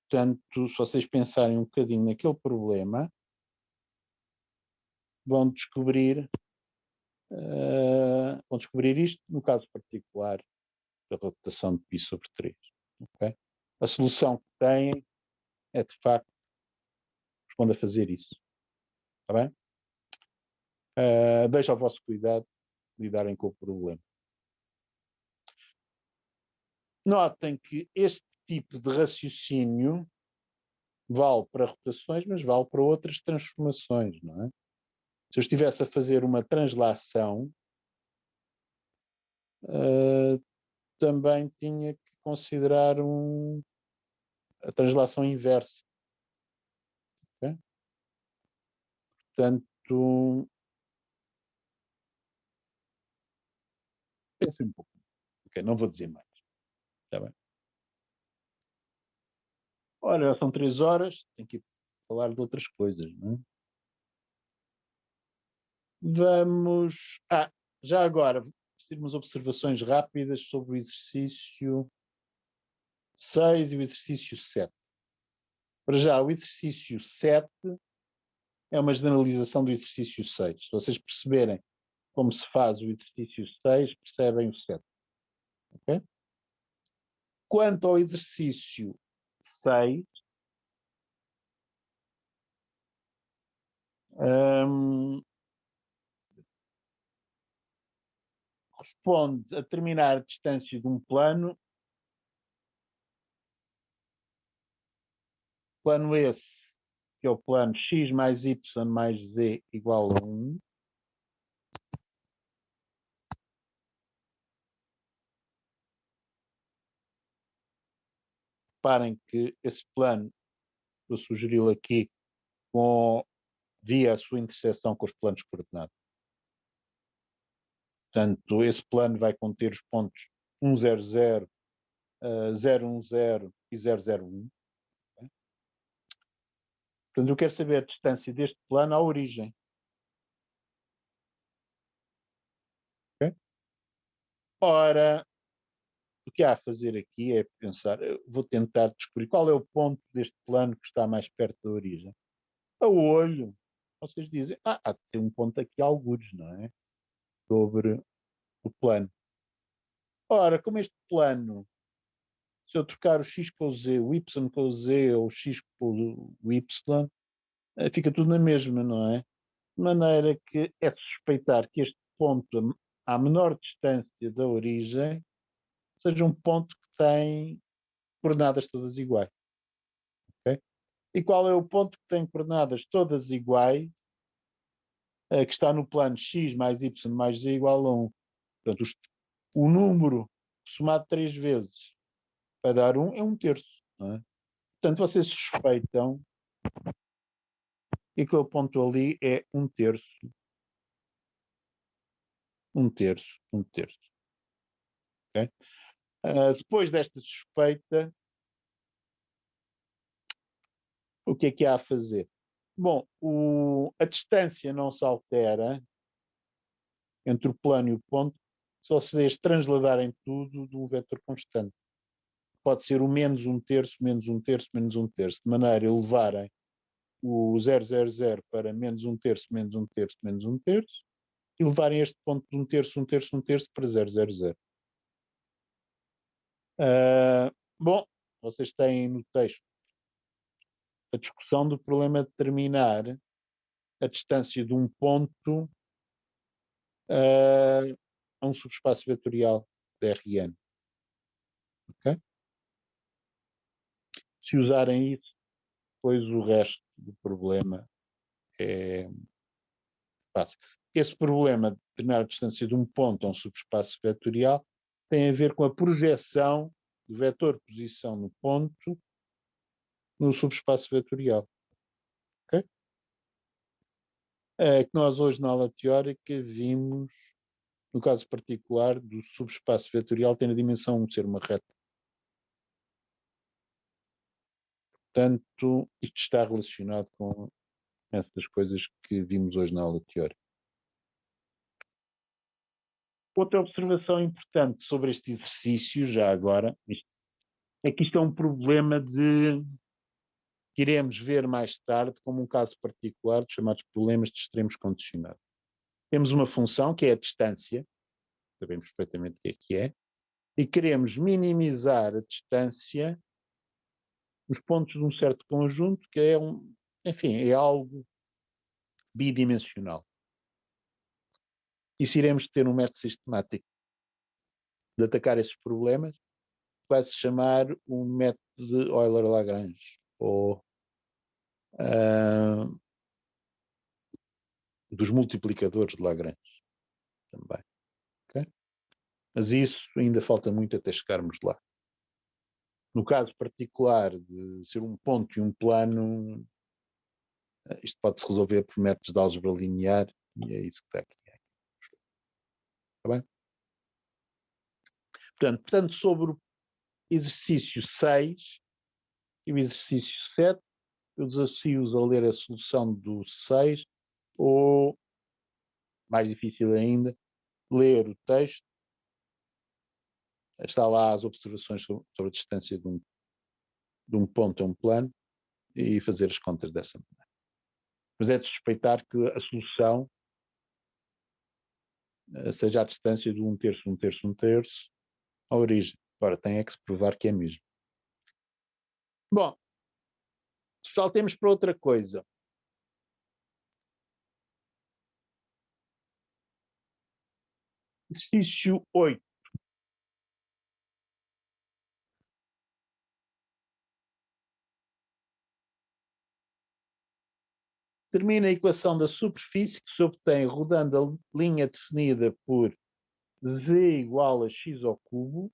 Portanto, se vocês pensarem um bocadinho naquele problema, vão descobrir isto no caso particular da rotação de π sobre 3. Okay? A solução que têm é, de facto, corresponde a fazer isso. Está bem? Deixo ao vosso cuidado lidarem com o problema. Notem que este tipo de raciocínio vale para rotações, mas vale para outras transformações, não é? Se eu estivesse a fazer uma translação, também tinha que considerar a translação inversa. Okay? Portanto, pensem um pouco. Okay, não vou dizer mais. Está bem? Ora, já são 3 horas, tenho que ir falar de outras coisas, não é? Vamos. Já agora, fazer umas observações rápidas sobre o exercício 6 e o exercício 7. Para já, o exercício 7 é uma generalização do exercício 6. Se vocês perceberem como se faz o exercício 6, percebem o 7. Okay? Quanto ao exercício 6, corresponde a determinar a distância de um plano esse, que é o plano x mais y mais z igual a 1, reparem que esse plano, eu sugeri-lo aqui, via a sua interseção com os planos coordenados. Portanto, esse plano vai conter os pontos 100, 010 e 001. Okay? Portanto, eu quero saber a distância deste plano à origem. Okay? Ora, o que há a fazer aqui é pensar, vou tentar descobrir qual é o ponto deste plano que está mais perto da origem. A olho, vocês dizem, há de ter um ponto aqui algures, não é? Sobre o plano. Ora, como este plano, se eu trocar o x com o z, o y com o z ou o x com o y, fica tudo na mesma, não é? De maneira que é de suspeitar que este ponto, à menor distância da origem, seja um ponto que tem coordenadas todas iguais. Okay? E qual é o ponto que tem coordenadas todas iguais, que está no plano x mais y mais z igual a 1? Portanto, o número somado 3 vezes para dar 1 é 1/3. Não é? Portanto, vocês suspeitam que aquele ponto ali é 1/3. 1/3. 1/3. Okay? Depois desta suspeita, o que há a fazer? Bom, a distância não se altera entre o plano e o ponto se vocês transladarem tudo de um vetor constante. Pode ser o menos 1/3, menos 1/3, menos 1/3, de maneira a levarem o 000 para menos 1/3, menos 1/3, menos 1/3, e levarem este ponto de 1/3, 1/3, 1/3 para 000. Bom, vocês têm no texto a discussão do problema de determinar a distância de um ponto a um subespaço vetorial de Rn. Okay? Se usarem isso, depois o resto do problema é fácil. Esse problema de determinar a distância de um ponto a um subespaço vetorial tem a ver com a projeção do vetor posição no ponto no subespaço vetorial. Okay? É que nós hoje na aula teórica vimos, no caso particular, do subespaço vetorial ter a dimensão de ser uma reta. Portanto, isto está relacionado com essas coisas que vimos hoje na aula teórica. Outra observação importante sobre este exercício, já agora, é que isto é um problema que iremos ver mais tarde como um caso particular dos chamados problemas de extremos condicionados. Temos uma função que é a distância, sabemos perfeitamente o que é, e queremos minimizar a distância nos pontos de um certo conjunto, que é é algo bidimensional. E se iremos ter um método sistemático de atacar esses problemas, vai se chamar um método de Euler-Lagrange, ou dos multiplicadores de Lagrange também. Okay? Mas isso ainda falta muito até chegarmos lá. No caso particular de ser um ponto e um plano, isto pode-se resolver por métodos de álgebra linear, e é isso que está aqui. Está bem? Portanto, sobre o exercício 6 e o exercício 7, eu desafio-os a ler a solução do 6, ou, mais difícil ainda, ler o texto. Está lá as observações sobre a distância de um ponto a um plano e fazer as contas dessa maneira. Mas é de suspeitar que a solução seja a distância de 1/3, 1/3, 1/3 à origem. Ora, tem é que se provar que é mesmo. Bom, saltemos para outra coisa. Exercício 8. Determina a equação da superfície que se obtém rodando a linha definida por z igual a x ao cubo,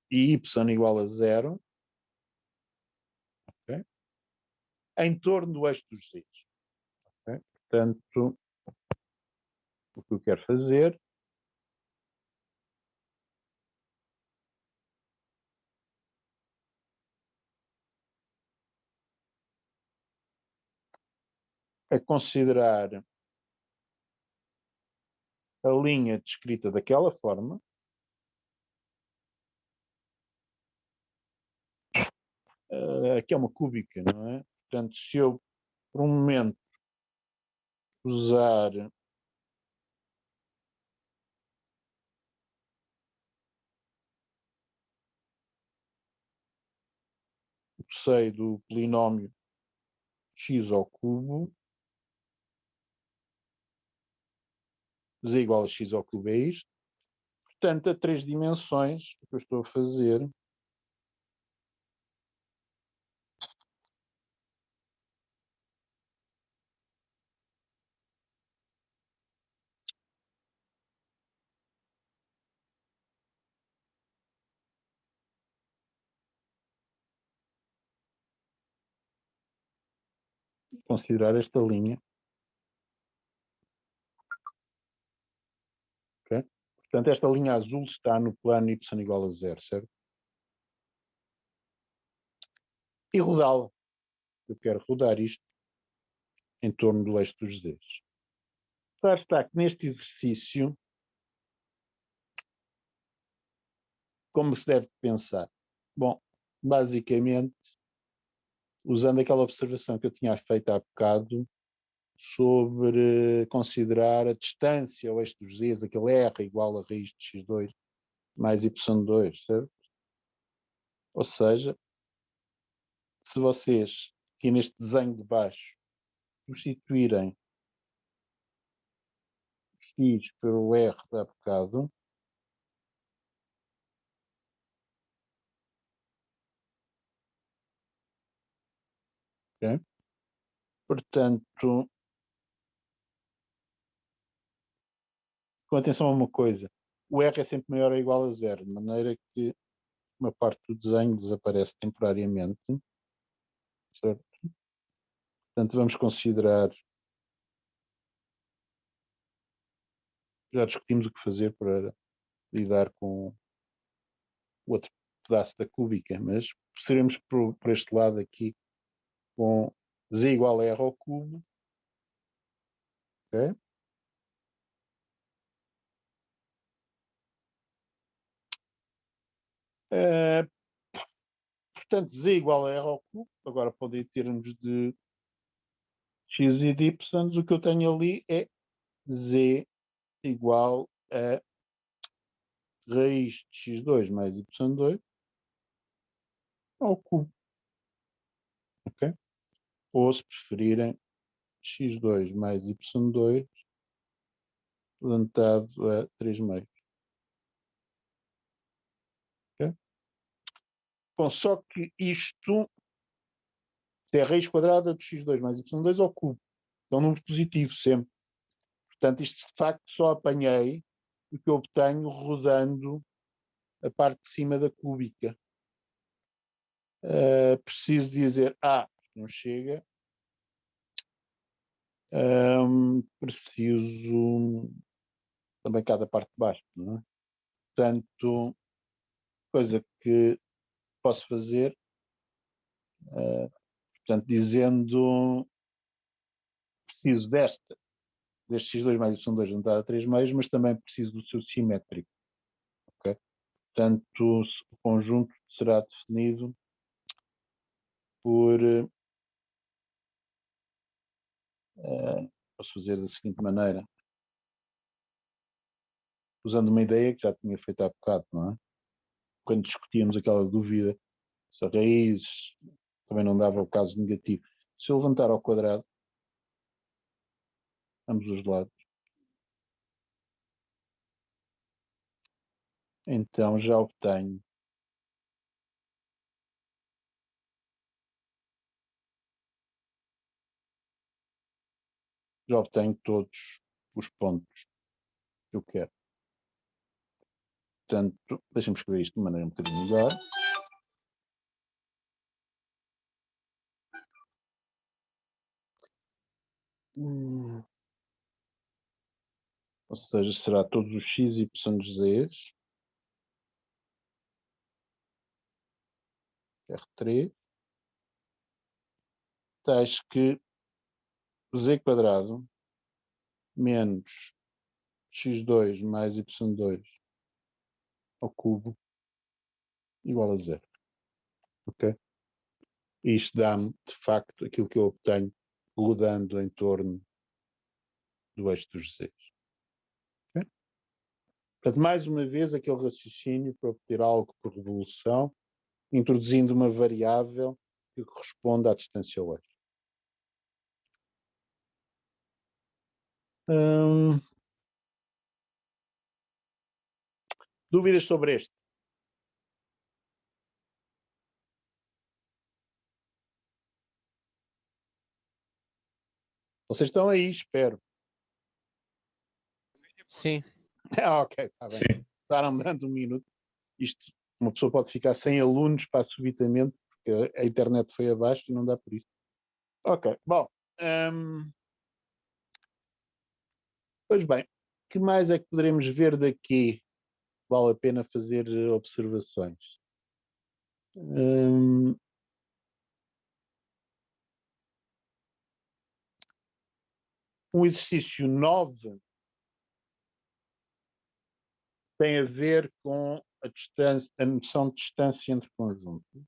e y igual a 0, okay, em torno do eixo dos z. Okay? Portanto, O que eu quero fazer é considerar a linha descrita daquela forma, aqui é uma cúbica, não é? Portanto, se eu, por um momento, usar o seio do polinómio x ao cubo, z igual a x ao cubo é isto. Portanto, a 3 dimensões, o que eu estou a fazer é considerar esta linha. Okay? Portanto, esta linha azul está no plano y igual a 0, certo? E rodá-la. Eu quero rodar isto em torno do eixo dos z's. Claro está que neste exercício, como se deve pensar? Bom, basicamente, usando aquela observação que eu tinha feito há bocado sobre considerar a distância ao eixo dos z's, aquele r igual a raiz de x2 mais y2, certo? Ou seja, se vocês aqui neste desenho de baixo substituírem x pelo r de há bocado, okay? Portanto, com atenção a uma coisa, o r é sempre maior ou igual a zero, de maneira que uma parte do desenho desaparece temporariamente, certo? Portanto, vamos considerar, já discutimos o que fazer para lidar com o outro pedaço da cúbica, mas seremos por este lado aqui com z igual a r ao cubo, ok? Portanto, z igual a r ao cubo, agora podem ter termos de x e de y, o que eu tenho ali é z igual a raiz de x2 mais y2 ao cubo, ok? Ou, se preferirem, x2 mais y2 levantado a 3 meios. Okay? Bom, só que isto é a raiz quadrada de x2 mais y2 ao cubo. É um número positivo sempre. Portanto, isto de facto só apanhei o que eu obtenho rodando a parte de cima da cúbica. Preciso dizer, não chega. Preciso também cá da parte de baixo, não é? Portanto, coisa que posso fazer, portanto, dizendo preciso deste x2 mais y2 juntado a 3 meios, mas também preciso do seu simétrico, ok? Portanto, o conjunto será definido por, posso fazer da seguinte maneira, usando uma ideia que já tinha feito há bocado, não é? Quando discutíamos aquela dúvida se a raiz também não dava o caso negativo. Se eu levantar ao quadrado, ambos os lados, então já obtenho todos os pontos que eu quero. Portanto, deixa-me escrever isto de maneira um bocadinho melhor. ou seja, será todos os x, y, z's, R3, tais que z quadrado menos x2 mais y2 ao cubo igual a zero. Ok? E isto dá-me, de facto, aquilo que eu obtenho rodando em torno do eixo dos z's. Okay? Portanto, mais uma vez, aquele raciocínio para obter algo por revolução, introduzindo uma variável que corresponde à distância ao eixo. Dúvidas sobre este? Vocês estão aí, espero. Sim. Ok, está bem. Sim. Pararam durante um minuto. Isto, uma pessoa pode ficar sem alunos para subitamente, porque a internet foi abaixo e não dá por isso. Ok, bom. Pois bem, que mais é que poderemos ver daqui? Vale a pena fazer observações. Um exercício 9 tem a ver com a distância, a noção de distância entre conjuntos.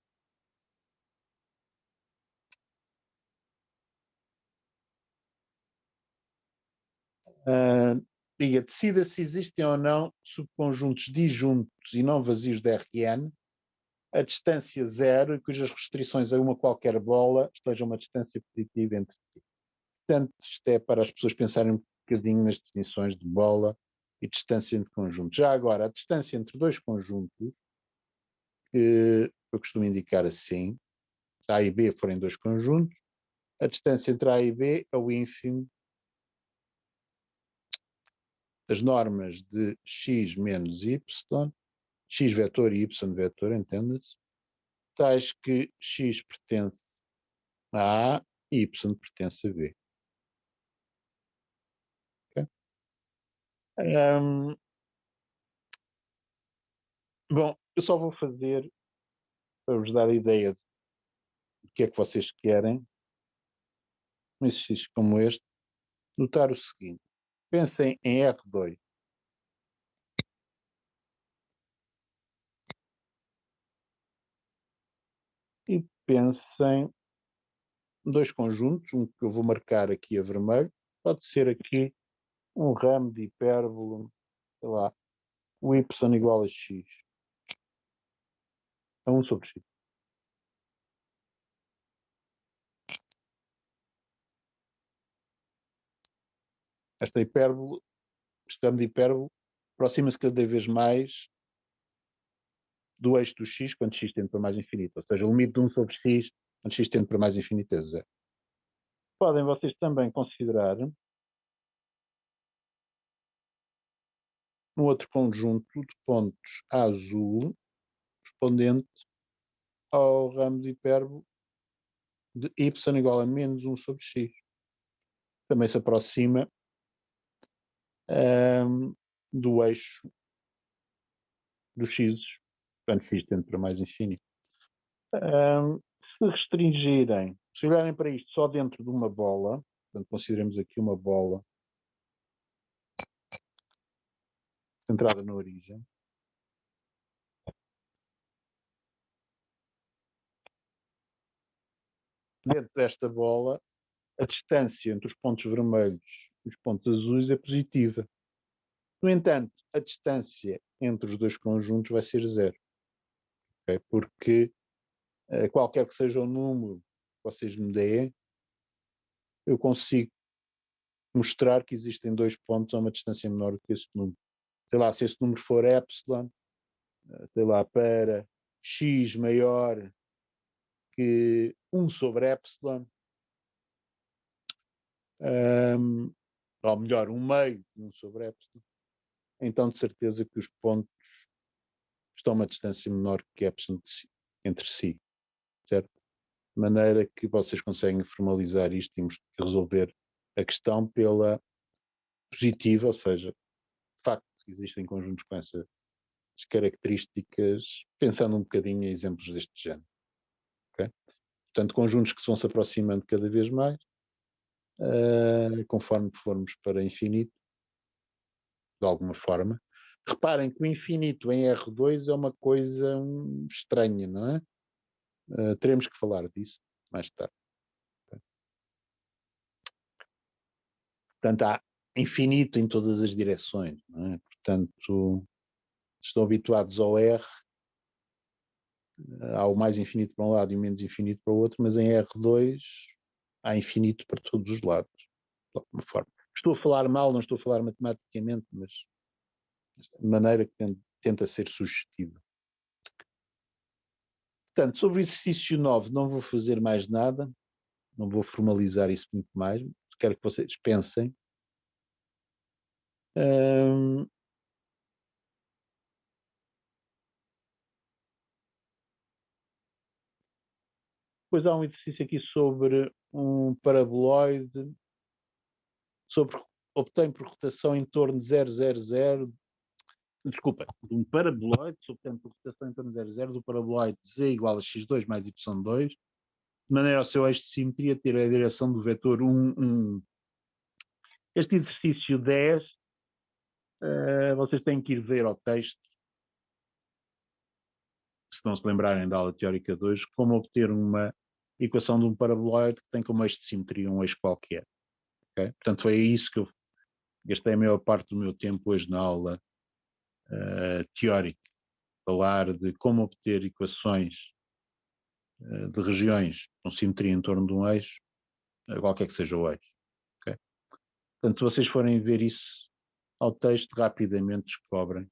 Diga, decida se existem ou não subconjuntos disjuntos e não vazios de Rn a distância zero e cujas restrições a uma qualquer bola estejam uma distância positiva entre si. Portanto, isto é para as pessoas pensarem um bocadinho nas definições de bola e distância entre conjuntos. Já agora, a distância entre dois conjuntos, que eu costumo indicar assim, se A e B forem dois conjuntos, a distância entre A e B é o ínfimo das normas de x menos y, x vetor e y vetor, entende-se, tais que x pertence a A e y pertence a B. Okay? Bom, eu só vou fazer, para vos dar a ideia do que é que vocês querem, um exercício como este, notar o seguinte. Pensem em R2. E pensem em dois conjuntos, um que eu vou marcar aqui a vermelho, pode ser aqui um ramo de hipérbole, sei lá, o y igual a x, a 1 sobre x. Esta hipérbole, este ramo de hipérbole, aproxima-se cada vez mais do eixo do x quando x tende para mais infinito. Ou seja, o limite de 1 sobre x quando x tende para mais infinito é zero. Podem vocês também considerar um outro conjunto de pontos A azul correspondente ao ramo de hipérbole de y igual a menos 1 sobre x. Também se aproxima do eixo dos x, quando x tende para mais infinito. Se restringirem, se olharem para isto só dentro de uma bola, portanto consideremos aqui uma bola centrada na origem, dentro desta bola, a distância entre os pontos vermelhos e os pontos azuis é positiva. No entanto, a distância entre os dois conjuntos vai ser zero. Okay? Porque qualquer que seja o número que vocês me deem, eu consigo mostrar que existem dois pontos a uma distância menor do que esse número. Sei lá, se esse número for epsilon, sei lá, para x maior que 1 sobre epsilon, ou melhor, 1 meio de 1 sobre epsilon, então de certeza que os pontos estão a uma distância menor que epsilon entre si, certo? De maneira que vocês conseguem formalizar isto e resolver a questão pela positiva, ou seja, existem conjuntos com essas características, pensando um bocadinho em exemplos deste género. Okay? Portanto, conjuntos que se vão se aproximando cada vez mais, conforme formos para infinito, de alguma forma. Reparem que o infinito em R2 é uma coisa estranha, não é? Teremos que falar disso mais tarde. Portanto, há infinito em todas as direções, não é? Portanto, estão habituados ao R, há o mais infinito para um lado e o menos infinito para o outro, mas em R2 há infinito para todos os lados, de alguma forma. Estou a falar mal, não estou a falar matematicamente, mas de maneira que tenta ser sugestiva. Portanto, sobre o exercício 9 não vou fazer mais nada, não vou formalizar isso muito mais, quero que vocês pensem. Depois há um exercício aqui sobre um paraboloide, obtém por rotação em torno de 0,00, desculpa, de um paraboloide, obtém por rotação em torno de 0,0 do paraboloide z igual a x2 mais y2, de maneira ao seu eixo de simetria ter a direção do vetor 1, 1. Este exercício 10, vocês têm que ir ver ao texto, se não se lembrarem da aula teórica 2, como obter uma equação de um paraboloide que tem como eixo de simetria um eixo qualquer. Okay? Portanto, foi isso que eu gastei a maior parte do meu tempo hoje na aula teórica, falar de como obter equações de regiões com simetria em torno de um eixo, qualquer que seja o eixo. Okay? Portanto, se vocês forem ver isso ao texto, rapidamente descobrem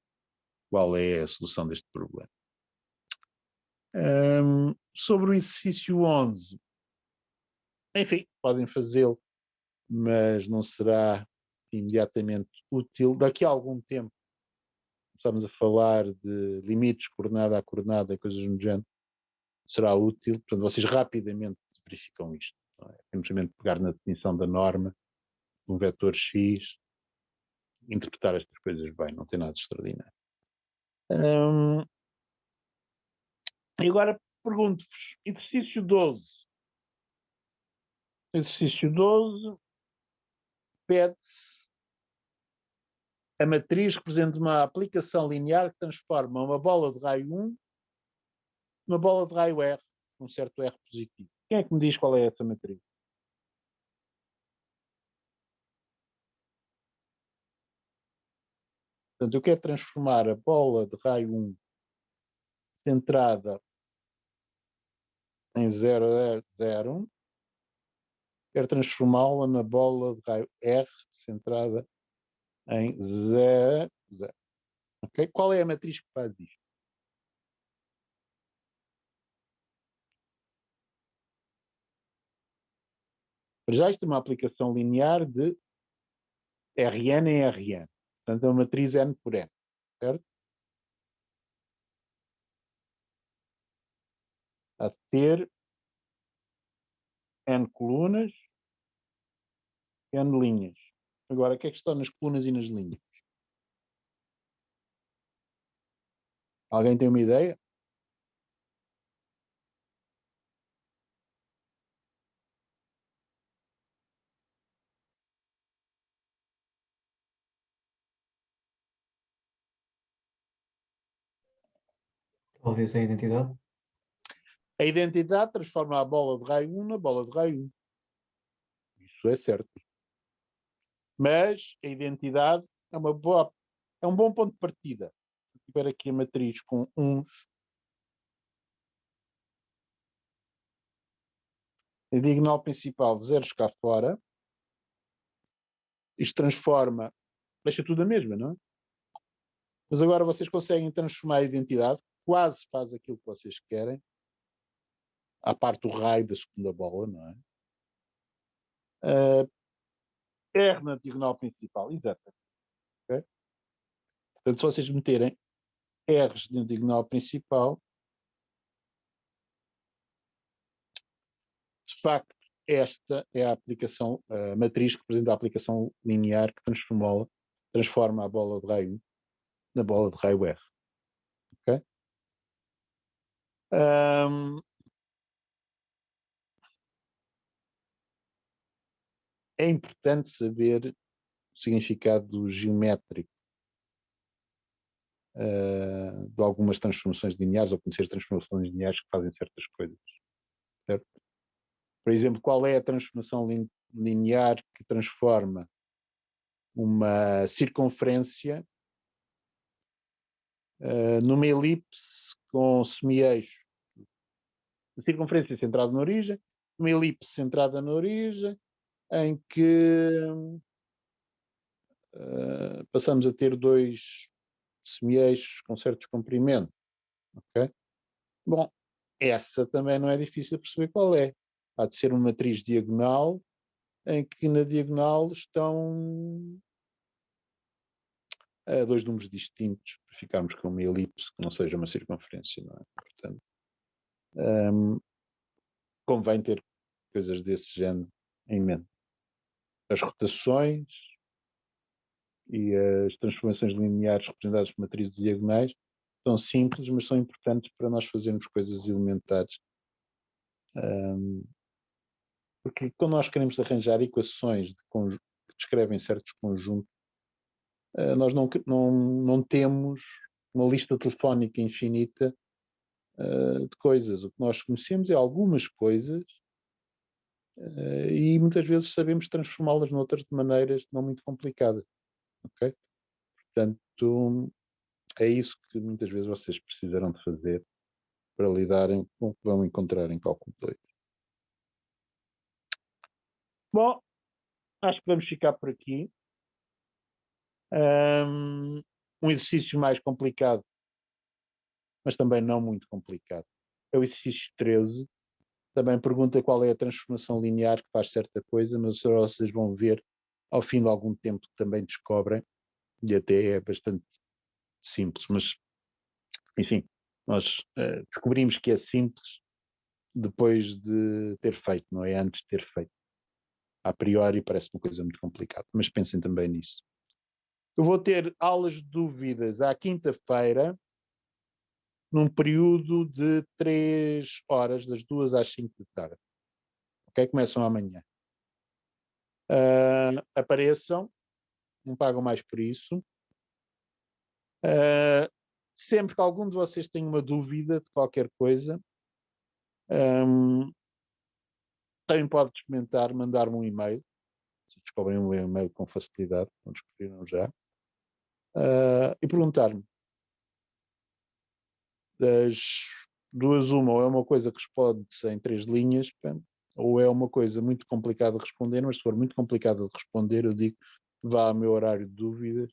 qual é a solução deste problema. Sobre o exercício 11, enfim, podem fazê-lo, mas não será imediatamente útil. Daqui a algum tempo, estamos a falar de limites, coordenada a coordenada, coisas no género, será útil. Portanto, vocês rapidamente verificam isto. Não é? Simplesmente pegar na definição da norma, de um vetor X, interpretar estas coisas bem, não tem nada de extraordinário. E agora pergunto-vos, exercício 12. Exercício 12 pede-se a matriz que representa uma aplicação linear que transforma uma bola de raio 1 numa bola de raio R, com um certo R positivo. Quem é que me diz qual é essa matriz? Portanto, eu quero transformar a bola de raio 1 centrada em 0, 0, quero transformá-la na bola de raio R centrada em 0, 0. Okay? Qual é a matriz que faz isto? Já isto é uma aplicação linear de Rn em Rn. Portanto, é uma matriz n por n. Certo? Há de ter n colunas, n linhas. Agora, o que é que está nas colunas e nas linhas? Alguém tem uma ideia? Talvez a identidade. A identidade transforma a bola de raio 1 na bola de raio 1. Isso é certo. Mas a identidade é um bom ponto de partida. Se tiver aqui a matriz com uns, a diagonal principal de zeros cá fora, isto transforma, deixa tudo a mesma, não é? Mas agora vocês conseguem transformar a identidade, quase faz aquilo que vocês querem, à parte do raio da segunda bola, não é? R na diagonal principal, exatamente. Okay? Portanto, se vocês meterem R's na diagonal principal, de facto, esta é a aplicação, a matriz que representa a aplicação linear que transforma a bola de raio na bola de raio R. Ok? Ahm, é importante saber o significado geométrico de algumas transformações lineares ou conhecer transformações lineares que fazem certas coisas. Certo? Por exemplo, qual é a transformação linear que transforma uma circunferência numa elipse com semi-eixo? A circunferência centrada na origem, uma elipse centrada na origem, em que passamos a ter dois semi-eixos com certos comprimentos. Okay? Bom, essa também não é difícil de perceber qual é. Há de ser uma matriz diagonal, em que na diagonal estão dois números distintos, para ficarmos com uma elipse que não seja uma circunferência. Não é? Portanto, convém ter coisas desse género em mente. As rotações e as transformações lineares representadas por matrizes diagonais são simples, mas são importantes para nós fazermos coisas elementares. Porque quando nós queremos arranjar equações que descrevem certos conjuntos, nós não temos uma lista telefónica infinita de coisas. O que nós conhecemos é algumas coisas e muitas vezes sabemos transformá-las noutras de maneiras não muito complicadas. Ok? Portanto, é isso que muitas vezes vocês precisarão de fazer para lidarem com o que vão encontrar em cálculo 2. Bom, acho que vamos ficar por aqui. Um exercício mais complicado, mas também não muito complicado, é o exercício 13. Também pergunta qual é a transformação linear que faz certa coisa, mas vocês vão ver ao fim de algum tempo que também descobrem, e até é bastante simples, mas enfim, nós descobrimos que é simples depois de ter feito, não é antes de ter feito. A priori parece uma coisa muito complicada, mas pensem também nisso. Eu vou ter aulas de dúvidas à quinta-feira, num período de 3 horas, das 2 às 5 da tarde. Ok? Começam amanhã. Apareçam, não pagam mais por isso. Sempre que algum de vocês tenha uma dúvida de qualquer coisa, também pode experimentar mandar-me um e-mail. Se descobrem um e-mail com facilidade, não descobriram já, e perguntar-me. Das duas, ou é uma coisa que responde-se em 3 linhas, ou é uma coisa muito complicada de responder, mas se for muito complicada de responder, eu digo vá ao meu horário de dúvidas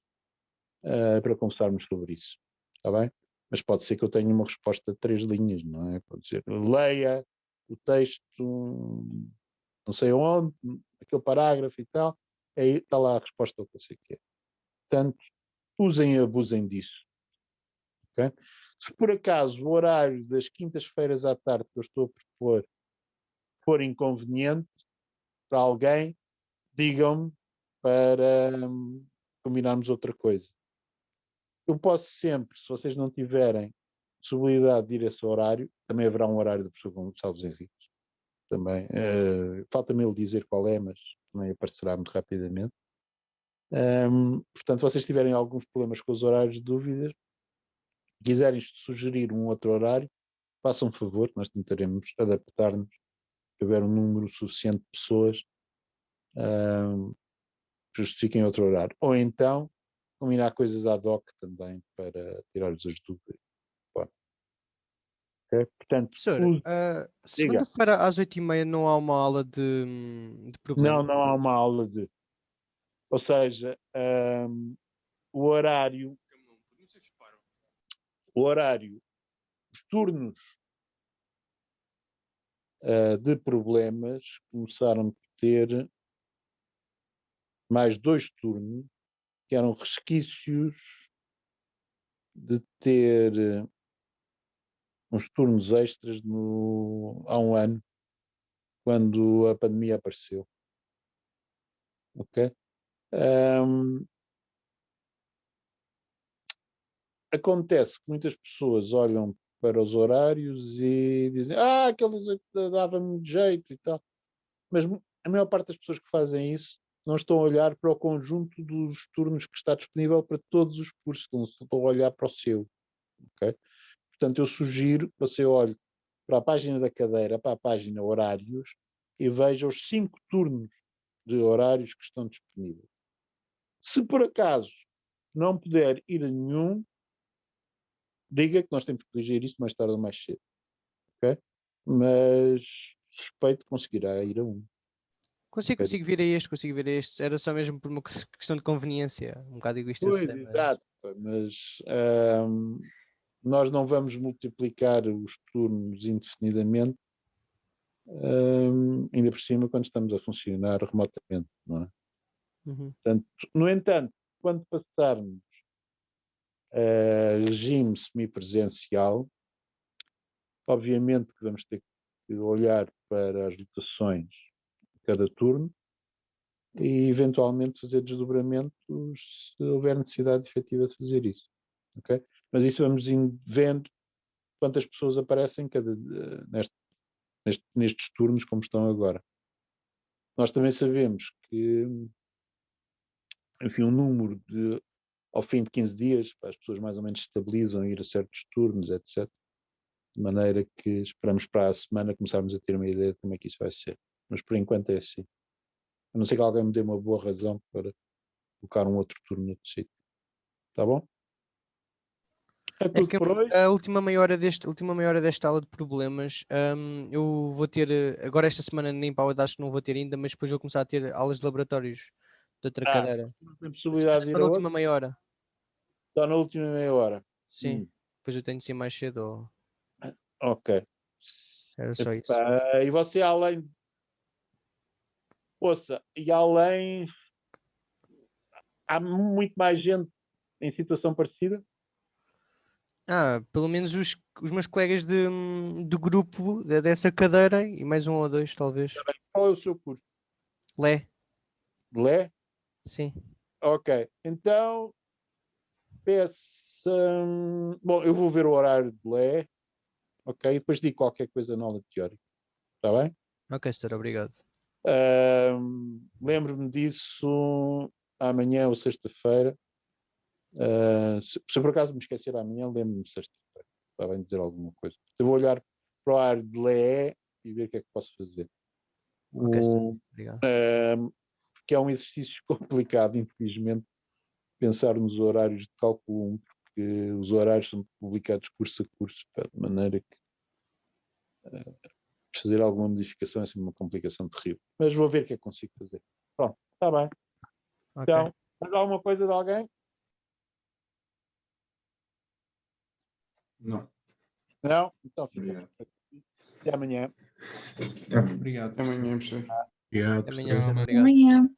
para conversarmos sobre isso. Está bem? Mas pode ser que eu tenha uma resposta de 3 linhas, não é? Pode ser, leia o texto, não sei onde, aquele parágrafo e tal, aí está lá a resposta ao que eu sei que é. Portanto, usem e abusem disso. Okay? Se por acaso o horário das quintas-feiras à tarde que eu estou a propor for inconveniente para alguém, digam-me para combinarmos outra coisa. Eu posso sempre, se vocês não tiverem possibilidade de ir a esse horário, também haverá um horário do professor Gonçalves Henriques. Também. Falta-me ele dizer qual é, mas também aparecerá muito rapidamente. Portanto, se vocês tiverem alguns problemas com os horários de dúvidas, quiserem sugerir um outro horário, façam um favor, nós tentaremos adaptar-nos se houver um número suficiente de pessoas que justifiquem outro horário. Ou então, combinar coisas ad hoc também para tirar-vos as dúvidas. Bom. Okay? Portanto, Professor, diga. segunda-feira às 8h30 não há uma aula de problema? Não há uma aula de... Ou seja, o horário, os turnos de problemas começaram por ter mais 2 turnos, que eram resquícios de ter uns turnos extras há um ano, quando a pandemia apareceu. Ok? acontece que muitas pessoas olham para os horários e dizem aqueles 8 dava-me jeito e tal. Mas a maior parte das pessoas que fazem isso não estão a olhar para o conjunto dos turnos que está disponível para todos os cursos, não estão a olhar para o seu. Okay? Portanto, eu sugiro que você olhe para a página da cadeira, para a página horários, e veja os 5 turnos de horários que estão disponíveis. Se por acaso não puder ir a nenhum, diga que nós temos que corrigir isso mais tarde ou mais cedo. Okay? Mas respeito conseguirá ir a um. Consigo vir a este, consigo vir a este. Era só mesmo por uma questão de conveniência. Um bocado egoísta. Pois, Sei, mas... exato. Mas nós não vamos multiplicar os turnos indefinidamente, ainda por cima quando estamos a funcionar remotamente, não é? Uhum. Portanto, no entanto, quando passarmos a regime semipresencial, obviamente que vamos ter que olhar para as lotações de cada turno e eventualmente fazer desdobramentos se houver necessidade efetiva de fazer isso. Okay? Mas isso vamos vendo quantas pessoas aparecem nestes turnos como estão agora. Nós também sabemos que, enfim, um número ao fim de 15 dias, as pessoas mais ou menos estabilizam a ir a certos turnos, etc. De maneira que esperamos para a semana começarmos a ter uma ideia de como é que isso vai ser. Mas por enquanto é assim. A não ser que alguém me dê uma boa razão para colocar um outro turno no outro sítio. Tá bom? É É tudo que por hoje. a última meia hora desta aula de problemas, eu vou ter, agora esta semana nem para a acho que não vou ter ainda, mas depois vou começar a ter aulas de laboratórios de outra cadeira. Não tem possibilidade de ir Só a na outro? última meia hora. Só na última meia hora. Sim. Depois eu tenho de ser mais cedo. Ok. Era só isso. Epá, e você além... Ouça, e além... Há muito mais gente em situação parecida? Pelo menos os meus colegas do grupo dessa cadeira e mais um ou dois, talvez. Qual é o seu curso? Lé, Lé? sim. Ok. Então, peça... Bom, eu vou ver o horário de Lé. Ok? E depois digo qualquer coisa na aula teórica. Está bem? Ok, senhor, obrigado. Lembro-me disso amanhã ou sexta-feira. Se por acaso me esquecer amanhã, lembro-me sexta-feira. Está bem dizer alguma coisa. Eu vou olhar para o ar de Lé e ver o que é que posso fazer. Ok, senhor, obrigado. Porque é um exercício complicado, infelizmente, pensar nos horários de cálculo 1, porque os horários são publicados curso a curso, de maneira que fazer alguma modificação é sempre uma complicação terrível. Mas vou ver o que é que consigo fazer. Pronto, está bem. Ok. Então, mais alguma coisa de alguém? Não. Não? Então fica. Obrigado. Até amanhã. Obrigado. Até amanhã, professor. Obrigado, Até amanhã, professor. senhor, Até obrigado. amanhã.